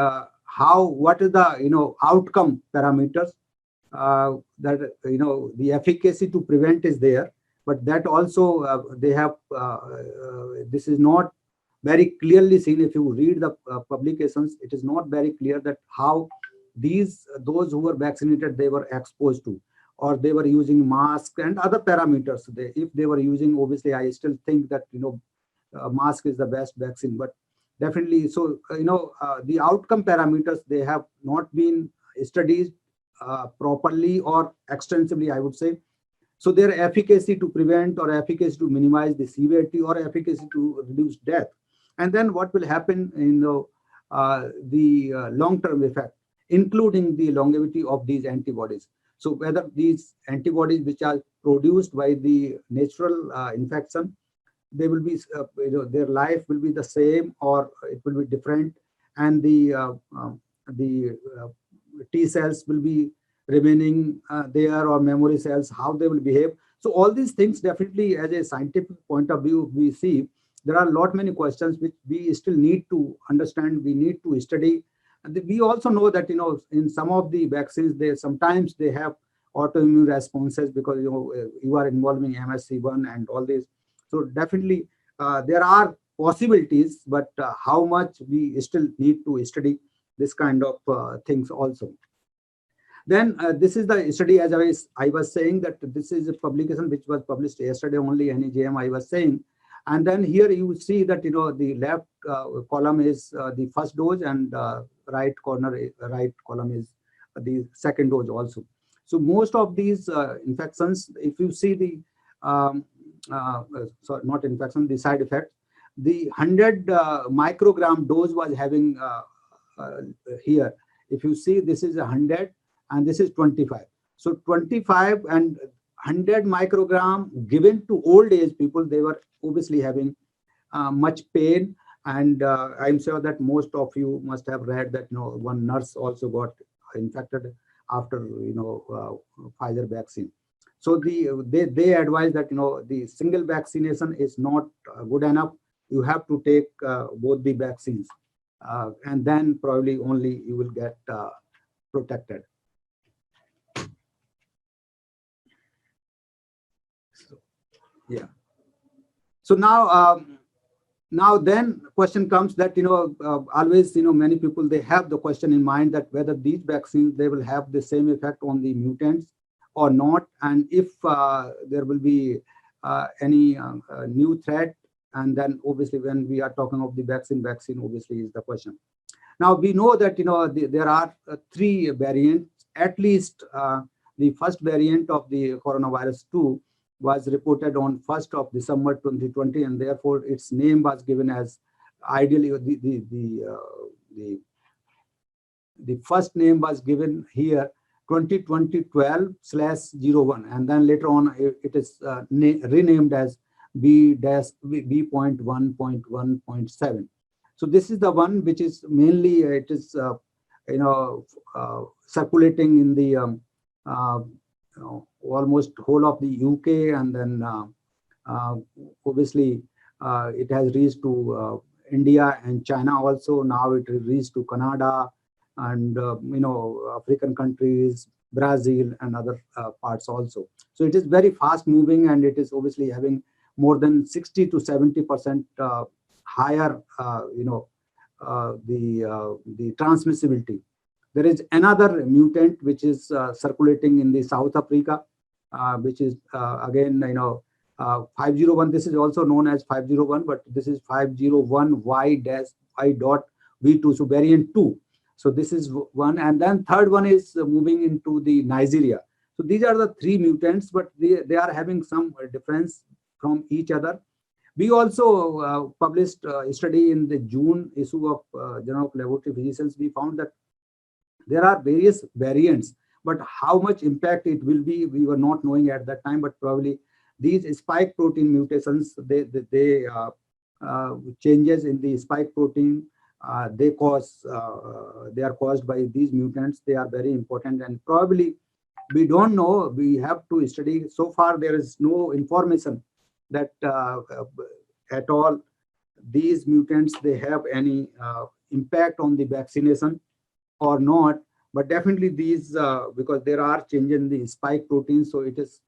what is the outcome parameters, that the efficacy to prevent is there, but that also they have this is not very clearly seen. If you read the publications, it is not very clear that how those who were vaccinated, they were exposed to, or they were using masks and other parameters. If they were using, obviously I still think that mask is the best vaccine, but definitely, so the outcome parameters, they have not been studied properly or extensively, I would say. So their efficacy to prevent, or efficacy to minimize the severity, or efficacy to reduce death, and then what will happen in the long-term effect, including the longevity of these antibodies. So whether these antibodies which are produced by the natural infection, they will be, their life will be the same or it will be different, and the T cells will be remaining there, or memory cells, how they will behave. So all these things, definitely as a scientific point of view, we see there are a lot many questions which we still need to understand, we need to study. And we also know that in some of the vaccines, sometimes they have autoimmune responses, because you are involving MSC1 and all this. So definitely there are possibilities, but how much we still need to study this kind of things also. Then this is the study, as I was saying, that this is a publication which was published yesterday only, NEJM, I was saying. And then here you see that the left column is the first dose, and right column is the second dose also. So most of these infections, if you see the sorry, not infection, the side effects, the 100 microgram dose was having here. If you see, this is 100 and this is 25. So 25 and 100 microgram given to old age people, they were obviously having much pain. And I'm sure that most of you must have read that one nurse also got infected after Pfizer vaccine. So they advise that the single vaccination is not good enough. You have to take both the vaccines, and then probably only you will get protected. So, yeah. So now then question comes that, always, many people, they have the question in mind that whether these vaccines, they will have the same effect on the mutants or not, and if there will be any new threat. And then obviously when we are talking of the vaccine obviously is the question. Now we know that there are three variants, at least the first variant of the coronavirus 2 was reported on 1st of December 2020, and therefore its name was given as, ideally the first name was given here 2020-12/01, and then later on it is renamed as B.1.1.7. So this is the one which is mainly it is circulating in the almost whole of the UK, and then obviously it has reached to India and China also. Now it reached to Canada and African countries, Brazil, and other parts also. So it is very fast moving, and it is obviously having more than 60 to 70% higher the transmissibility. There is another mutant which is circulating in the South Africa, which is again 501. This is also known as 501, but this is 501Y-I.V2, so variant 2. So this is one, and then third one is moving into the Nigeria. So these are the three mutants, but they are having some difference from each other. We also published a study in the June issue of Journal of Laboratory Physicians. We found that there are various variants, but how much impact it will be, we were not knowing at that time. But probably these spike protein mutations, they changes in the spike protein, they are caused by these mutants. They are very important, and probably we don't know. We have to study. So far, there is no information that at all these mutants, they have any impact on the vaccination or not. But definitely these, because there are changes in the spike protein, so it is,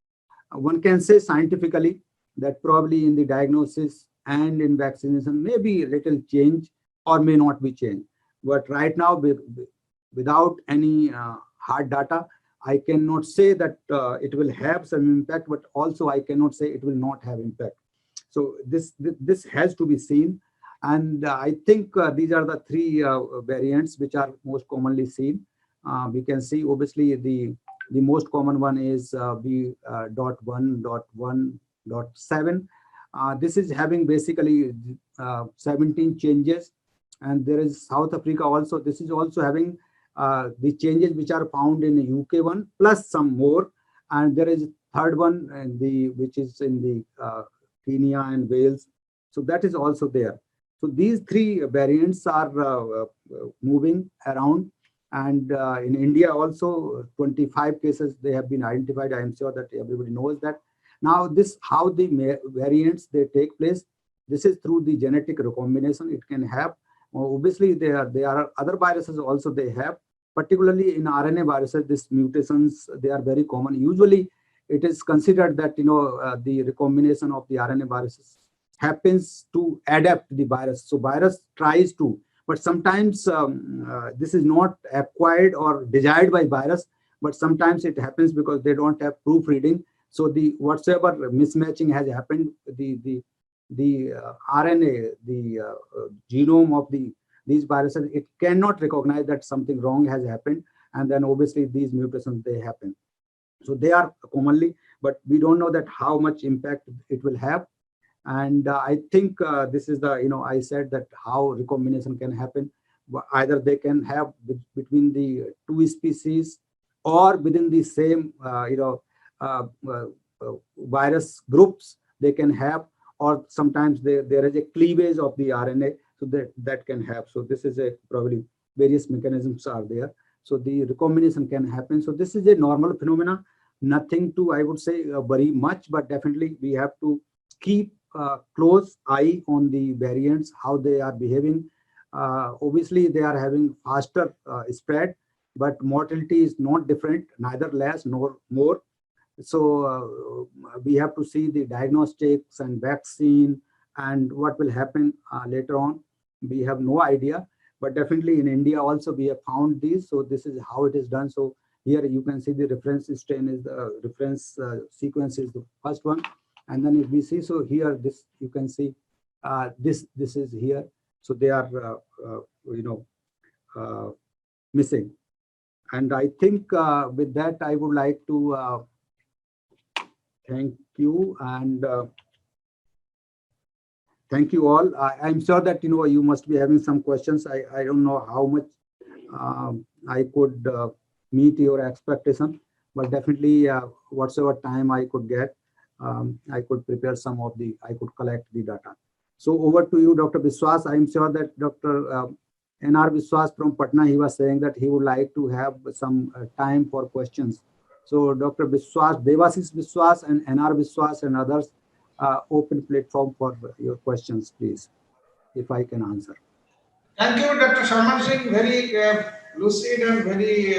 one can say scientifically that probably in the diagnosis and in vaccination may be a little change or may not be changed. But right now, without any hard data, I cannot say that it will have some impact, but also I cannot say it will not have impact. So this has to be seen. And I think these are the three variants which are most commonly seen. We can see obviously the most common one is B.1.1.7. This is having basically 17 changes. And there is South Africa also. This is also having the changes which are found in the UK one, plus some more. And there is third one, which is in the Kenya and Wales. So that is also there. So these three variants are moving around. And in India also, 25 cases, they have been identified. I am sure that everybody knows that. Now this, how the variants, they take place, this is through the genetic recombination. It can have, obviously there are other viruses also they have, particularly in RNA viruses, these mutations, they are very common. Usually it is considered that, the recombination of the RNA viruses happens to adapt the virus. So virus tries to, but sometimes this is not acquired or desired by virus, but sometimes it happens because they don't have proofreading. So the whatsoever mismatching has happened, the RNA, the genome of these viruses, it cannot recognize that something wrong has happened, and then obviously these mutations, they happen. So they are commonly, but we don't know that how much impact it will have. And I think this is the, I said that how recombination can happen. Either they can have between the two species or within the same, virus groups they can have, or sometimes there is a cleavage of the RNA, so that can have. So this is a probably various mechanisms are there. So the recombination can happen. So this is a normal phenomena, nothing to, I would say, worry much, but definitely we have to keep close eye on the variants, how they are behaving. Obviously, they are having faster spread. but mortality is not different, neither less nor more. So we have to see the diagnostics and vaccine and what will happen later on. We have no idea, but definitely in India also we have found these. So this is how it is done. So here you can see the reference strain is the reference sequence is the first one. And then if we see, so here this you can see this is here. So they are missing. And I think with that I would like to thank you and thank you all. I'm sure that you must be having some questions. I don't know how much I could meet your expectation, but definitely whatsoever time I could get, I could prepare I could collect the data. So over to you, Dr. Biswas. I'm sure that Dr. N.R. Biswas from Patna, he was saying that he would like to have some time for questions. So Dr. Biswas, Devasis Biswas and N.R. Biswas and others, open platform for your questions, please, if I can answer. Thank you, Dr. Sharman Singh. Very lucid and very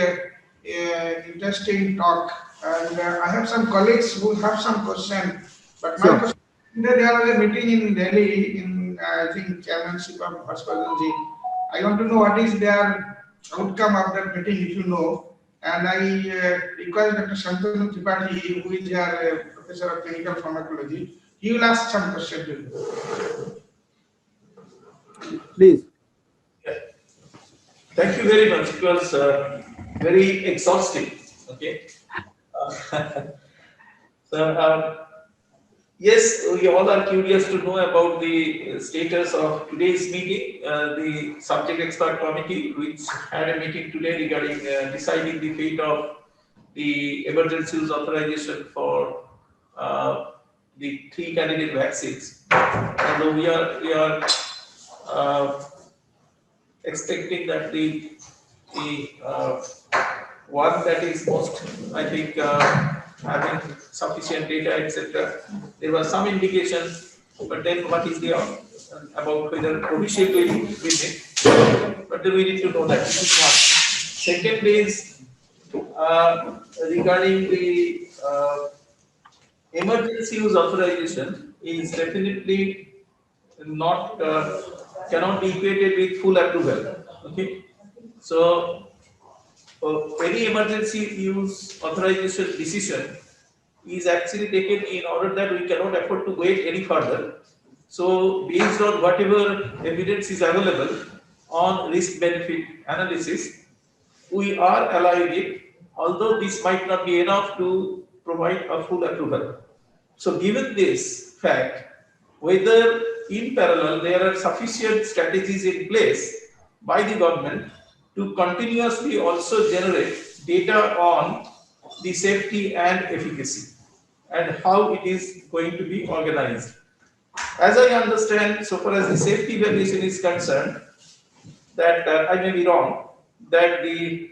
interesting talk. And I have some colleagues who have some questions. But my question, there was a meeting in Delhi in, I think, chairmanship of Harshvardhan ji. I want to know what is their outcome of that meeting, if you know. And I request Dr. Shantanu Tripathi, who is your professor of clinical pharmacology, he will ask some questions to you. Please. Yeah. Thank you very much. It was very exhausting. Okay. Yes, we all are curious to know about the status of today's meeting. The subject expert committee, which had a meeting today regarding deciding the fate of the emergency use authorization for the 3 candidate vaccines. Although we are expecting that the one that is most, I think, having sufficient data, etc. There were some indications, but then what is the about whether Covishield will win it? But then we need to know that. This is one. Second is regarding the emergency use authorization is definitely not cannot be equated with full approval. Okay, so any emergency use authorization decision is actually taken in order that we cannot afford to wait any further. So based on whatever evidence is available on risk benefit analysis, we are allowing it, although this might not be enough to provide a full approval. So given this fact, whether in parallel there are sufficient strategies in place by the government to continuously also generate data on the safety and efficacy and how it is going to be organized. As I understand, so far as the safety evaluation is concerned, that I may be wrong, that the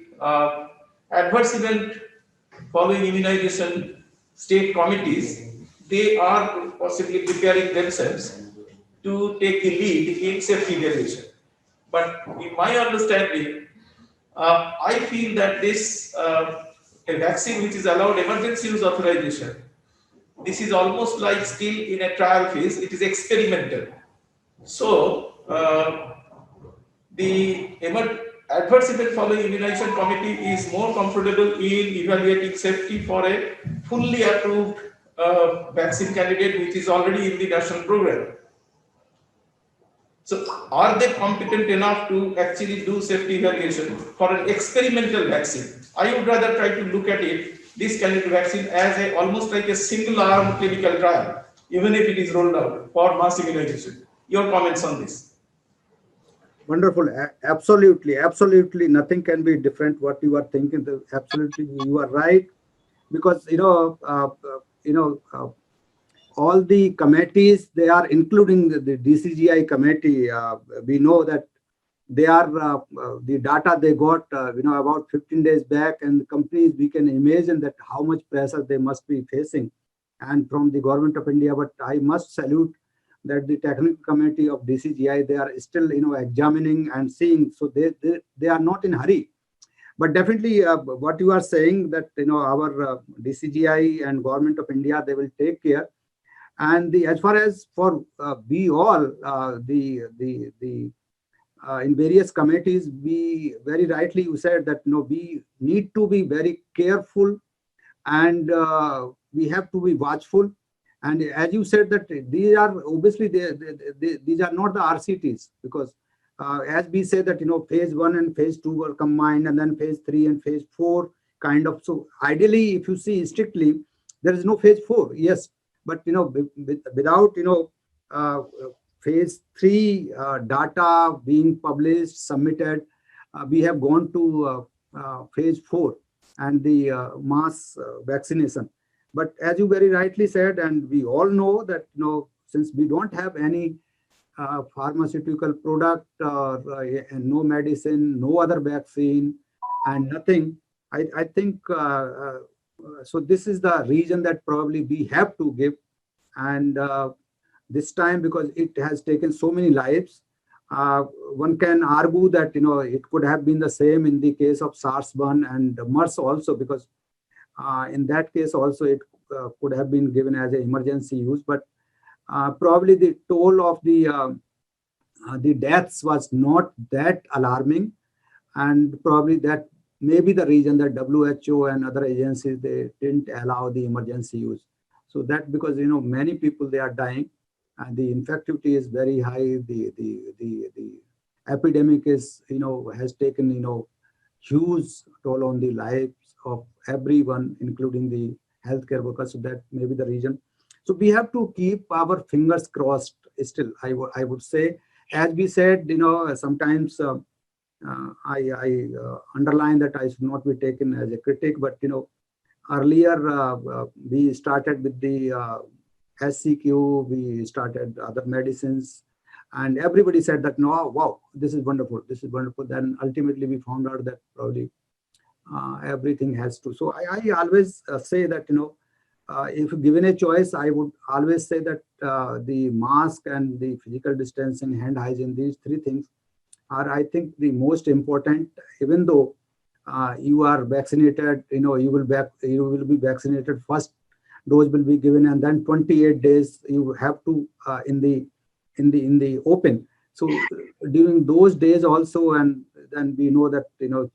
adverse event following immunization state committees, they are possibly preparing themselves to take the lead in safety evaluation. But in my understanding, I feel that this a vaccine which is allowed emergency use authorization, this is almost like still in a trial phase, it is experimental. So the adverse event following immunization committee is more comfortable in evaluating safety for a fully approved vaccine candidate which is already in the national program. So are they competent enough to actually do safety evaluation for an experimental vaccine? I would rather try to look at it, this candidate vaccine, as almost like a single arm clinical trial, even if it is rolled out for mass immunization. Your comments on this? Wonderful. Absolutely nothing can be different what you are thinking. Absolutely, you are right, because all the committees, they are including the DCGI committee. We know that they are the data they got about 15 days back, and companies, we can imagine that how much pressure they must be facing, and from the government of India. But I must salute that the technical committee of DCGI, they are still examining and seeing, so they are not in hurry. But definitely, what you are saying that our DCGI and Government of India, they will take care. And as far as for we all in various committees, we very rightly you said that we need to be very careful, and we have to be watchful. And as you said that these are obviously these are not the RCTs, because as we say that phase 1 and phase 2 were combined, and then phase 3 and phase 4 kind of. So ideally, if you see strictly, there is no phase 4, yes, but without phase 3 data being published, submitted, we have gone to phase 4 and the mass vaccination. But as you very rightly said, and we all know that since we don't have any pharmaceutical product, and no medicine, no other vaccine, and nothing, I think so this is the reason that probably we have to give. And this time, because it has taken so many lives, one can argue that it could have been the same in the case of SARS-1 and MERS also, because in that case also it could have been given as an emergency use. But probably the toll of the deaths was not that alarming, and probably that may be the reason that WHO and other agencies, they didn't allow the emergency use. So that because many people, they are dying, and the infectivity is very high. The epidemic is has taken huge toll on the lives of everyone, including the healthcare workers. So that may be the reason. So we have to keep our fingers crossed still, I would say. As we said, sometimes I underline that I should not be taken as a critic, but earlier we started with the SCQ, we started other medicines, and everybody said that no, wow, this is wonderful, this is wonderful. Then ultimately we found out that probably everything has to. So I always say that if given a choice, I would always say that the mask and the physical distancing, hand hygiene, these three things are, I think, the most important. Even though you are vaccinated, you will be vaccinated. First dose will be given, and then 28 days you have to in the open. So during those days also, and then we know that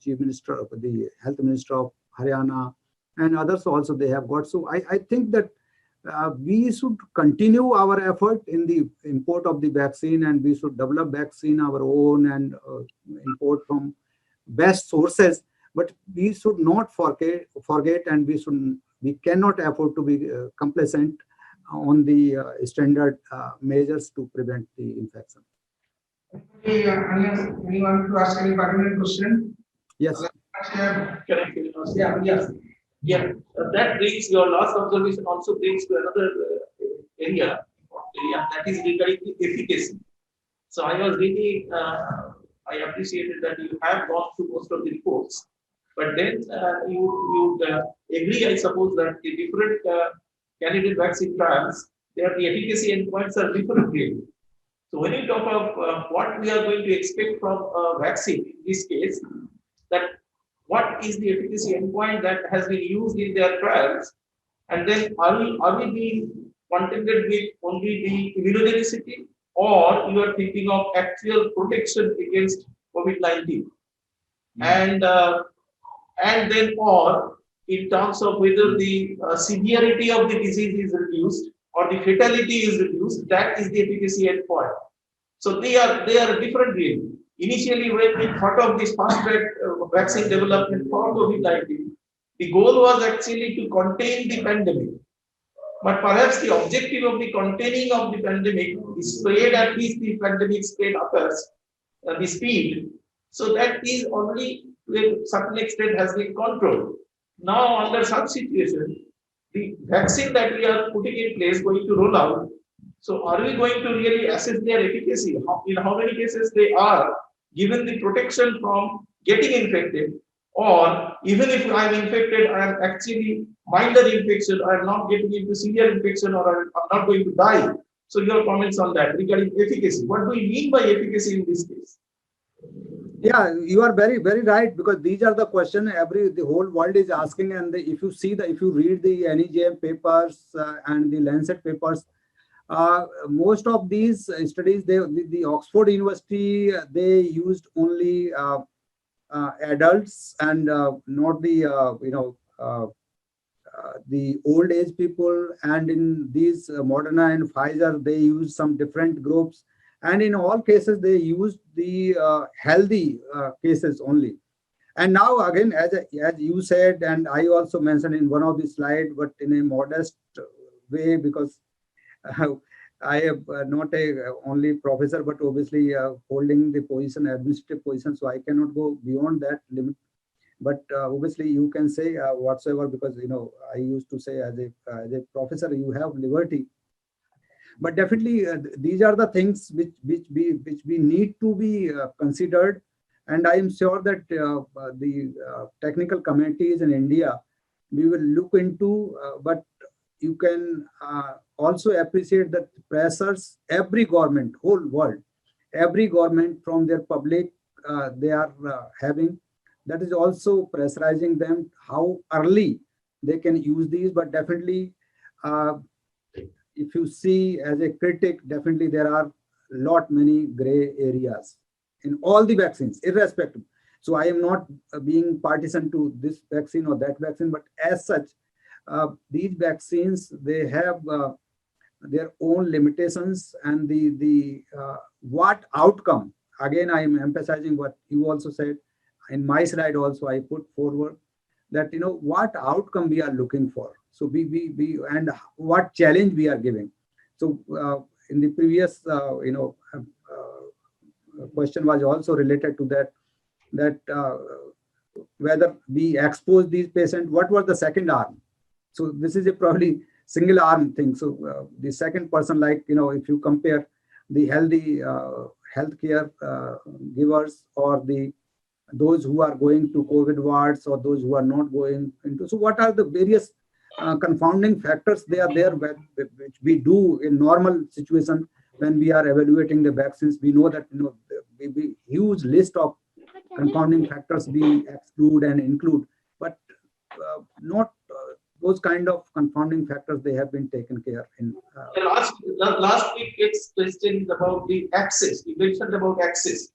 Chief Minister of the Health Minister of Haryana and others also, they have got. So I think that we should continue our effort in the import of the vaccine, and we should develop vaccine our own and import from best sources. But we should not forget, and we cannot afford to be complacent on the standard measures to prevent the infection. Anyone to ask any pertinent question? Yes. Yeah, that brings your last observation also brings to another area, that is regarding the efficacy. So I was really, I appreciated that you have gone through most of the reports, but then you agree, I suppose, that the different candidate vaccine trials, the efficacy endpoints are different really. So when you talk of what we are going to expect from a vaccine in this case, that what is the efficacy endpoint that has been used in their trials, and then are we being contented with only the immunogenicity, or you are thinking of actual protection against COVID-19, and then or in terms of whether the severity of the disease is reduced or the fatality is reduced, that is the efficacy endpoint. So they are different really. Initially, when we thought of this fast-track vaccine development for COVID-19, the goal was actually to contain the pandemic. But perhaps the objective of the containing of the pandemic is spread, at least the pandemic spread occurs, the speed. So that is only to a certain extent has been controlled. Now, under such situation, the vaccine that we are putting in place going to roll out. So are we going to really assess their efficacy? In how many cases they are given the protection from getting infected, or even if I am infected, I am actually milder infection, I am not getting into severe infection, or I am not going to die. So your comments on that regarding efficacy. What do we mean by efficacy in this case? Yeah, you are very, very right, because these are the question the whole world is asking. And if you read the NEJM papers and the Lancet papers, most of these studies, the Oxford University, they used only adults and not the the old age people. And in these Moderna and Pfizer, they use some different groups. And in all cases, they used the healthy cases only. And now again, as you said, and I also mentioned in one of the slides, but in a modest way, because I am not a only professor, but obviously holding the position, administrative position, so I cannot go beyond that limit. But obviously you can say whatsoever, because I used to say as a professor, you have liberty. But definitely these are the things which we need to be considered. And I am sure that the technical communities in India, we will look into, but you can also appreciate that pressures, every government, whole world, every government from their public, they are having, that is also pressurizing them how early they can use these. But definitely, uh, if you see as a critic, definitely there are lot many gray areas in all the vaccines, irrespective. So I am not being partisan to this vaccine or that vaccine, but as such, these vaccines, they have their own limitations. And the what outcome, again I am emphasizing what you also said in my slide, also I put forward that what outcome we are looking for. So we and what challenge we are giving. So in the previous question was also related to that whether we expose these patients, what was the second arm. So this is a probably single arm thing. So the second person, like if you compare the healthy healthcare givers, or those who are going to COVID wards, or those who are not going into. So what are the various confounding factors they are there, which we do in normal situation when we are evaluating the vaccines? We know that the huge list of confounding factors we exclude and include, but not those kind of confounding factors, they have been taken care in. Last week, it's question about the access. You mentioned about access.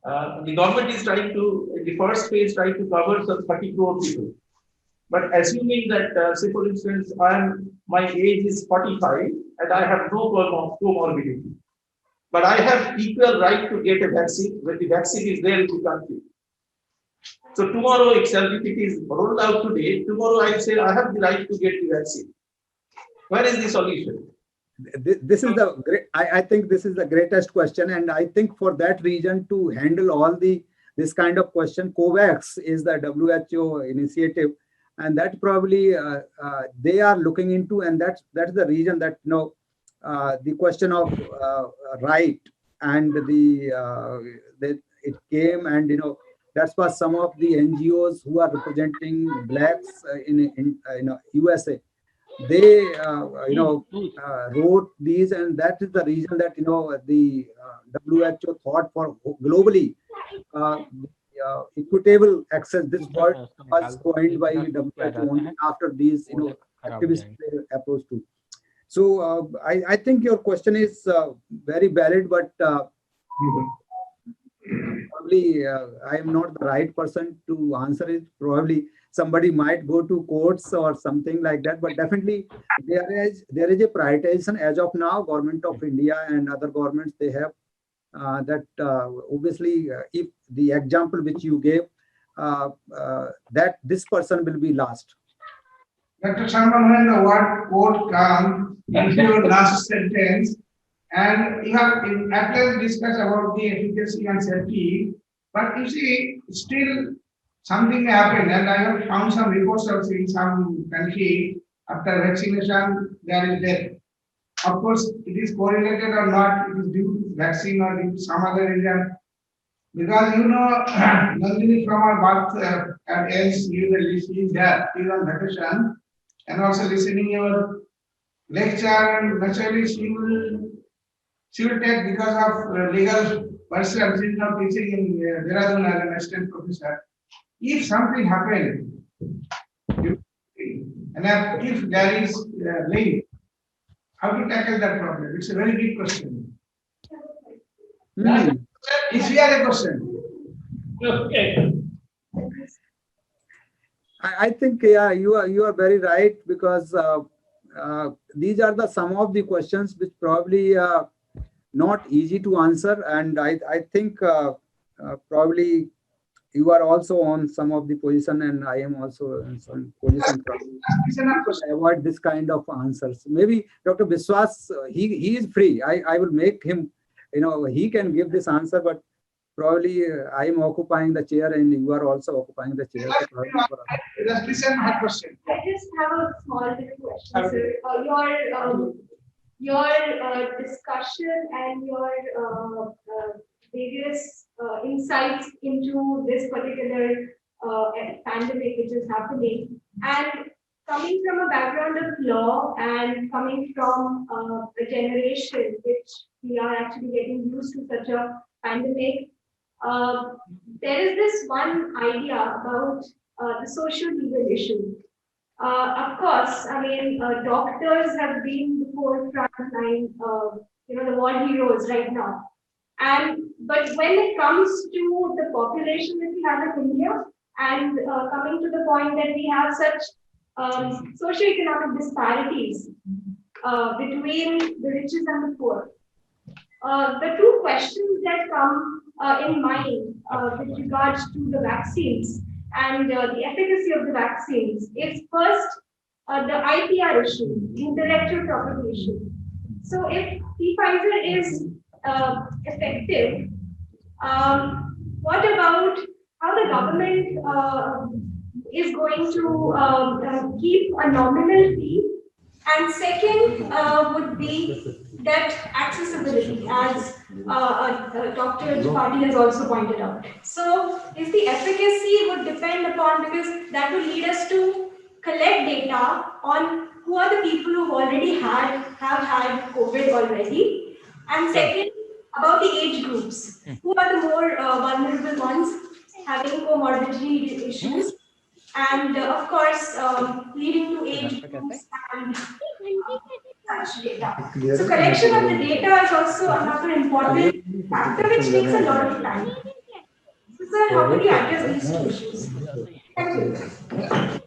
The government is trying to, in the first phase, trying to cover some 30 crore people. But assuming that, say for instance, my age is 45 and I have no comorbidity, but I have equal right to get a vaccine when the vaccine is there in the country. So tomorrow itself, if it is rolled out today, tomorrow I say I have the right to get the vaccine. Where is the solution? This is the great. I think this is the greatest question, and I think for that reason, to handle all this kind of question, COVAX is the WHO initiative, and that probably they are looking into, and that's the reason that the question of right, and that it came, and that's why some of the NGOs who are representing blacks in USA, they wrote these, and that is the reason that the WHO thought for globally equitable access. This word was coined by WHO only after these activists approach to. So I think your question is very valid, but probably I am not the right person to answer it. Probably somebody might go to courts or something like that, but definitely there is a prioritization as of now. Government of India and other governments, they have that obviously if the example which you gave, that this person will be last. Dr. Sharma, when the word court comes into your last sentence, and you have at length discussed about the efficacy and safety, but you see, still something happened, and I have found some reports also in some country after vaccination there is death. Of course, it is correlated or not, it is due to vaccine or due to some other reason. Because Nandini from our birth at age, she is there, she is on vacation, and also listening your lecture, and naturally she will take, because of legal person who is now teaching in Dehradun as an assistant professor. If something happened, and if there is link, how to tackle that problem? It's a very big question. Is here a question? Okay. I think, yeah, you are very right, because these are some of the questions which probably not easy to answer, and I think probably you are also on some of the position, and I am also in some position to avoid this kind of answers. Maybe Dr. Biswas, he is free. I will make him, he can give this answer, but probably I am occupying the chair and you are also occupying the chair. Just listen my question. I just have a small little question, sir. Your discussion and your various insights into this particular pandemic which is happening, and coming from a background of law and coming from a generation which we are actually getting used to such a pandemic, there is this one idea about the social legal issue. Of course, I mean, doctors have been the forefront line, the war heroes right now. But when it comes to the population that we have in India, and coming to the point that we have such socioeconomic disparities between the riches and the poor, the two questions that come in mind with regards to the vaccines and the efficacy of the vaccines is first the IPR issue, intellectual property issue. So if Pfizer is effective, what about how the government is going to keep a nominal fee? And second would be that accessibility, as Dr. Tripathi has also pointed out. So if the efficacy would depend upon, because that will lead us to collect data on who are the people who already have had COVID already. And second, about the age groups. Who are the more vulnerable ones having comorbidity issues? And of course, leading to age groups and such data. So collection of the data is also another important factor which takes a lot of time. So sir, how will you address these two issues? Thank you.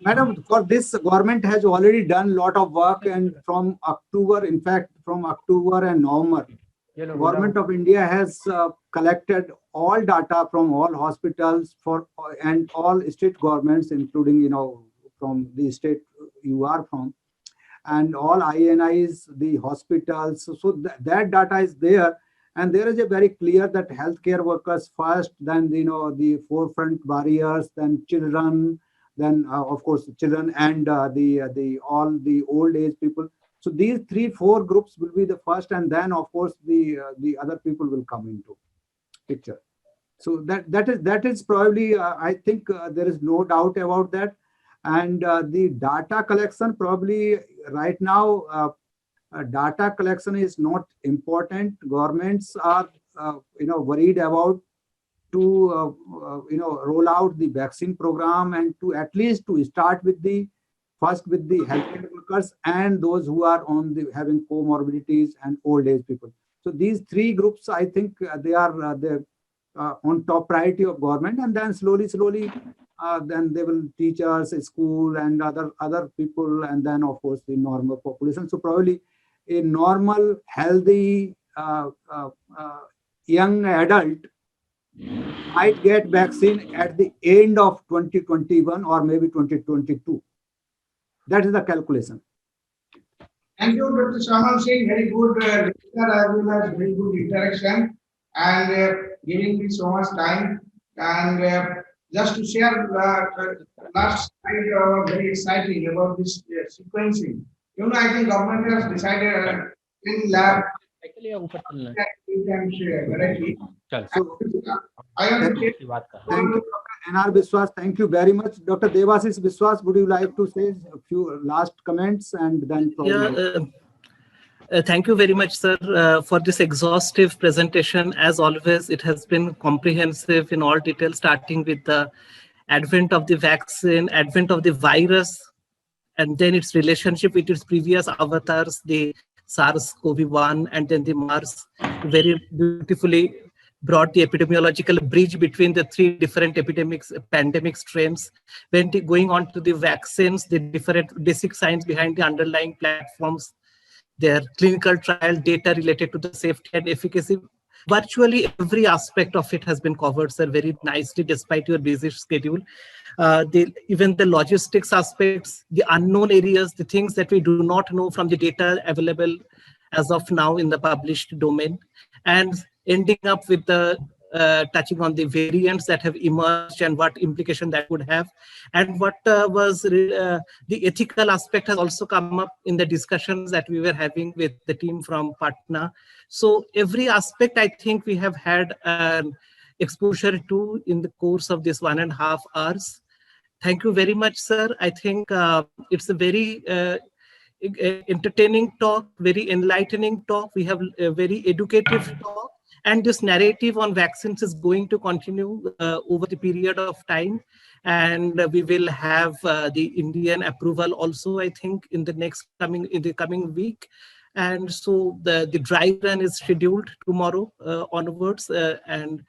Madam, for this, government has already done a lot of work, and from October, in fact, from October and November, Government of India has collected all data from all hospitals and all state governments, including, from the state you are from, and all INIs, the hospitals. So that data is there. And there is a very clear that healthcare workers first, then, the forefront barriers, then children, then of course children and all the old age people. So these 3-4 groups will be the first, and then of course the other people will come into picture. So that is probably I think there is no doubt about that. And the data collection, probably right now data collection is not important. Governments are worried about to roll out the vaccine program, and to at least to start with the healthcare workers and those who are having comorbidities and old age people. So these 3 groups, I think they are on top priority of government, and then slowly then they will teachers, school, and other people, and then of course the normal population. So probably a normal, healthy young adult might get vaccine at the end of 2021 or maybe 2022. That is the calculation. Thank you, Dr. Shaman Singh. Very good lecture, as well as very good interaction, and giving me so much time. And just to share last slide, very exciting about this sequencing. I think government has decided in lab we can share correctly. So I am thank you, Dr. N.R. Biswas. Thank you very much. Dr. Devasis Biswas, would you like to say a few last comments and then? Thank you very much, sir, for this exhaustive presentation. As always, it has been comprehensive in all detail, starting with the advent of the vaccine, advent of the virus, and then its relationship with its previous avatars, the SARS-CoV-1 and then the MERS, very beautifully brought the epidemiological bridge between the three different epidemics, pandemic strains. When going on to the vaccines, the different basic science behind the underlying platforms, their clinical trial data related to the safety and efficacy. Virtually every aspect of it has been covered, sir, very nicely, despite your busy schedule. Even the logistics aspects, the unknown areas, the things that we do not know from the data available as of now in the published domain, and ending up with the touching on the variants that have emerged and what implication that would have, and what the ethical aspect has also come up in the discussions that we were having with the team from Patna. So every aspect I think we have had an exposure to in the course of this 1.5 hours. Thank you very much, sir. I think it's a very entertaining talk, very enlightening talk. We have a very educative talk. And this narrative on vaccines is going to continue over the period of time. And we will have the Indian approval also, I think, in the coming week. And so the dry run is scheduled tomorrow onwards. And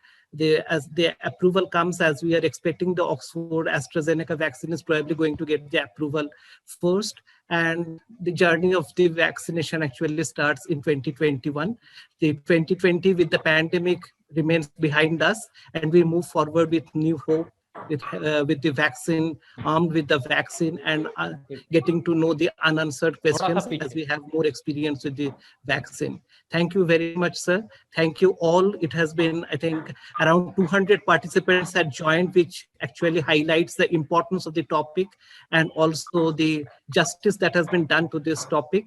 as the approval comes, as we are expecting, the Oxford AstraZeneca vaccine is probably going to get the approval first. And the journey of the vaccination actually starts in 2021. The 2020 with the pandemic remains behind us, and we move forward with new hope, with the vaccine, armed with the vaccine, and getting to know the unanswered questions as we have more experience with the vaccine. Thank you very much, sir. Thank you all. It has been, I think, around 200 participants had joined, which actually highlights the importance of the topic and also the justice that has been done to this topic.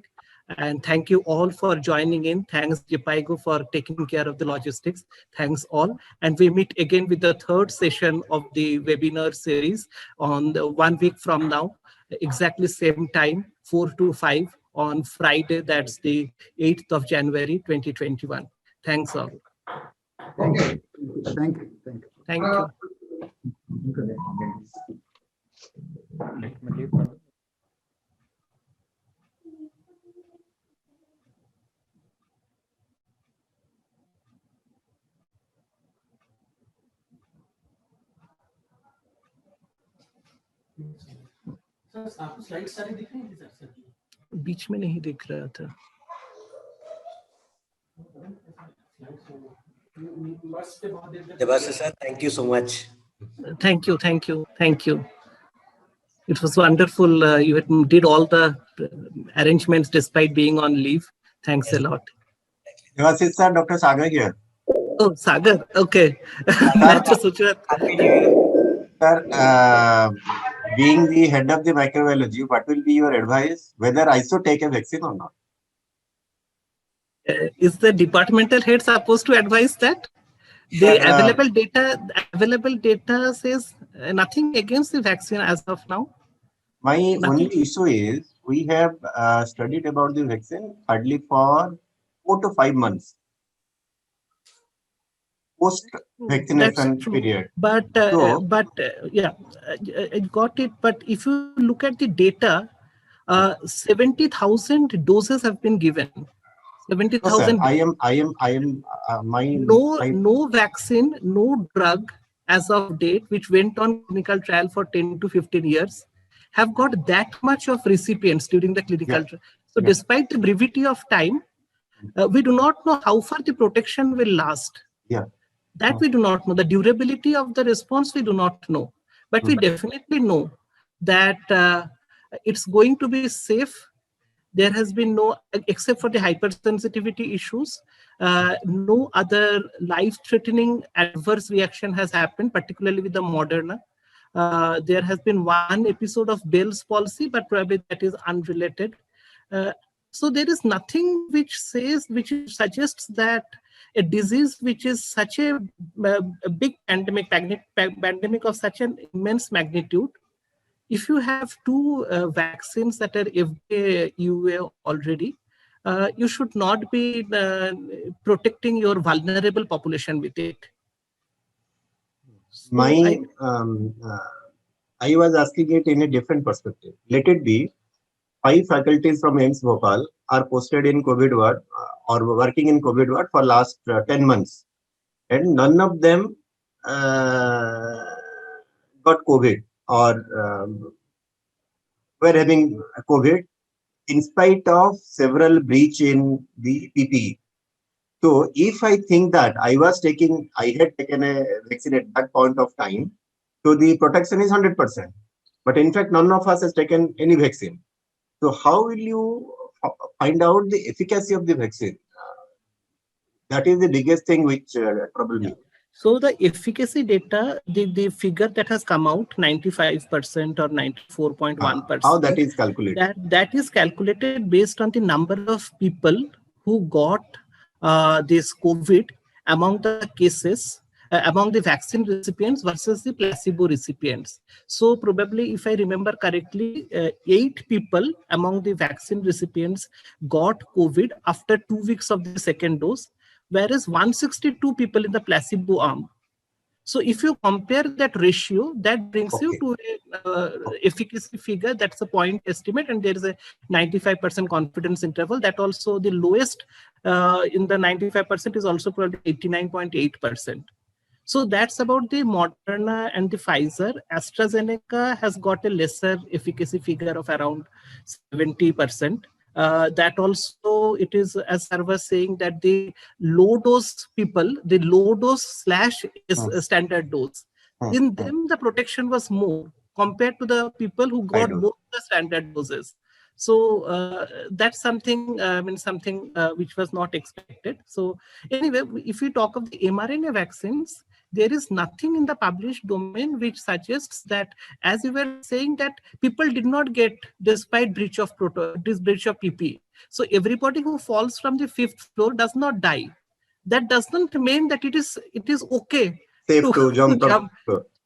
And thank you all for joining in. Thanks, Jipaigo, for taking care of the logistics. Thanks all. And we meet again with the third session of the webinar series on 1 week from now, exactly same time, 4 to 5 on Friday. That's the 8th of January, 2021. Thanks all. Thank you. Thank you. Thank you. Thank you. Sir आपको slide सारी दिख रही है sir? बीच में नहीं दिख रहा था. Devasis sir, thank you so much. Thank you, thank you, thank you. It was wonderful. You did all the arrangements despite being on leave. Thanks a lot. Devasis sir, Dr. Sagar here. Oh, Sagar. Okay. Happy New Year. Sir, being the head of the microbiology, what will be your advice whether I should take a vaccine or not? Is the departmental head supposed to advise that? The available data says nothing against the vaccine as of now. My Nothing. only issue is we have studied about the vaccine hardly for 4 to 5 months post vaccination period. But yeah, I got it. But if you look at the data, 70,000 doses have been given. 70,000. No vaccine, no drug as of date, which went on clinical trial for 10 to 15 years, have got that much of recipients during the clinical trial. So despite the brevity of time, we do not know how far the protection will last. Yeah. That we do not know. The durability of the response, we do not know. But we definitely know that it's going to be safe. There has been no, except for the hypersensitivity issues, no other life-threatening adverse reaction has happened, particularly with the Moderna. There has been one episode of Bell's palsy, but probably that is unrelated. So there is nothing which suggests that a disease which is such a big pandemic of such an immense magnitude, if you have two vaccines that are FDA EUA already, you should not be protecting your vulnerable population with it. So I was asking it in a different perspective. Let it be 5 faculties from AIIMS Bhopal are posted in COVID ward or working in COVID ward for last 10 months, and none of them got COVID or were having COVID in spite of several breach in the PPE. So if I think that I had taken a vaccine at that point of time, so the protection is 100%. But in fact, none of us has taken any vaccine. So how will you find out the efficacy of the vaccine? That is the biggest thing which troubles me. So the efficacy data, the figure that has come out, 95% or 94.1%. How that is calculated? That is calculated based on the number of people who got this COVID among the cases, among the vaccine recipients versus the placebo recipients. So probably, if I remember correctly, 8 people among the vaccine recipients got COVID after 2 weeks of the second dose, whereas 162 people in the placebo arm. So if you compare that ratio, that brings you to a efficacy figure. That's a point estimate, and there is a 95% confidence interval. That also the lowest in the 95% is also probably 89.8%. So that's about the Moderna and the Pfizer. AstraZeneca has got a lesser efficacy figure of around 70%. That also, it is, as Sir was saying, that the low dose people, the low dose / standard dose, in them the protection was more compared to the people who got both the standard doses. So that's something, something which was not expected. So anyway, if we talk of the mRNA vaccines, there is nothing in the published domain which suggests that, as you were saying, that people did not get despite breach of PPE. So everybody who falls from the 5th floor does not die. That doesn't mean that it is okay to jump.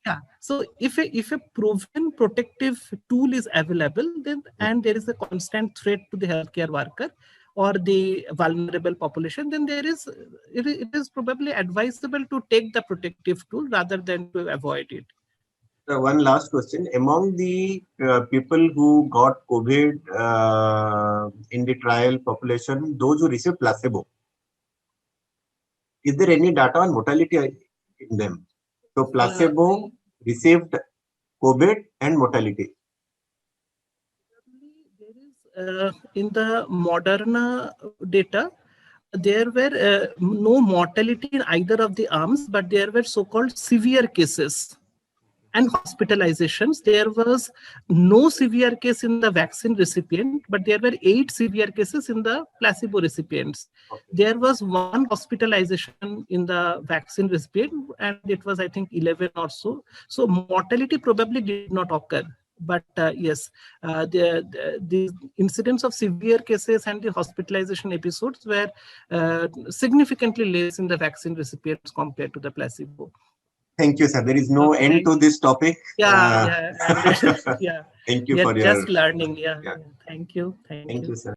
Yeah. So if a proven protective tool is available, then and there is a constant threat to the healthcare worker or the vulnerable population, then it is probably advisable to take the protective tool rather than to avoid it. So one last question. Among the people who got COVID in the trial population, those who received placebo, is there any data on mortality in them? So placebo received COVID and mortality. In the Moderna data, there were no mortality in either of the arms, but there were so-called severe cases and hospitalizations. There was no severe case in the vaccine recipient, but there were 8 severe cases in the placebo recipients. There was 1 hospitalization in the vaccine recipient, and it was, I think, 11 or so. So mortality probably did not occur. But yes, the incidence of severe cases and the hospitalization episodes were significantly less in the vaccine recipients compared to the placebo. Thank you, sir. There is no end to this topic. Yeah. Thank you for your just learning. Yeah. Thank you. Thank you, sir.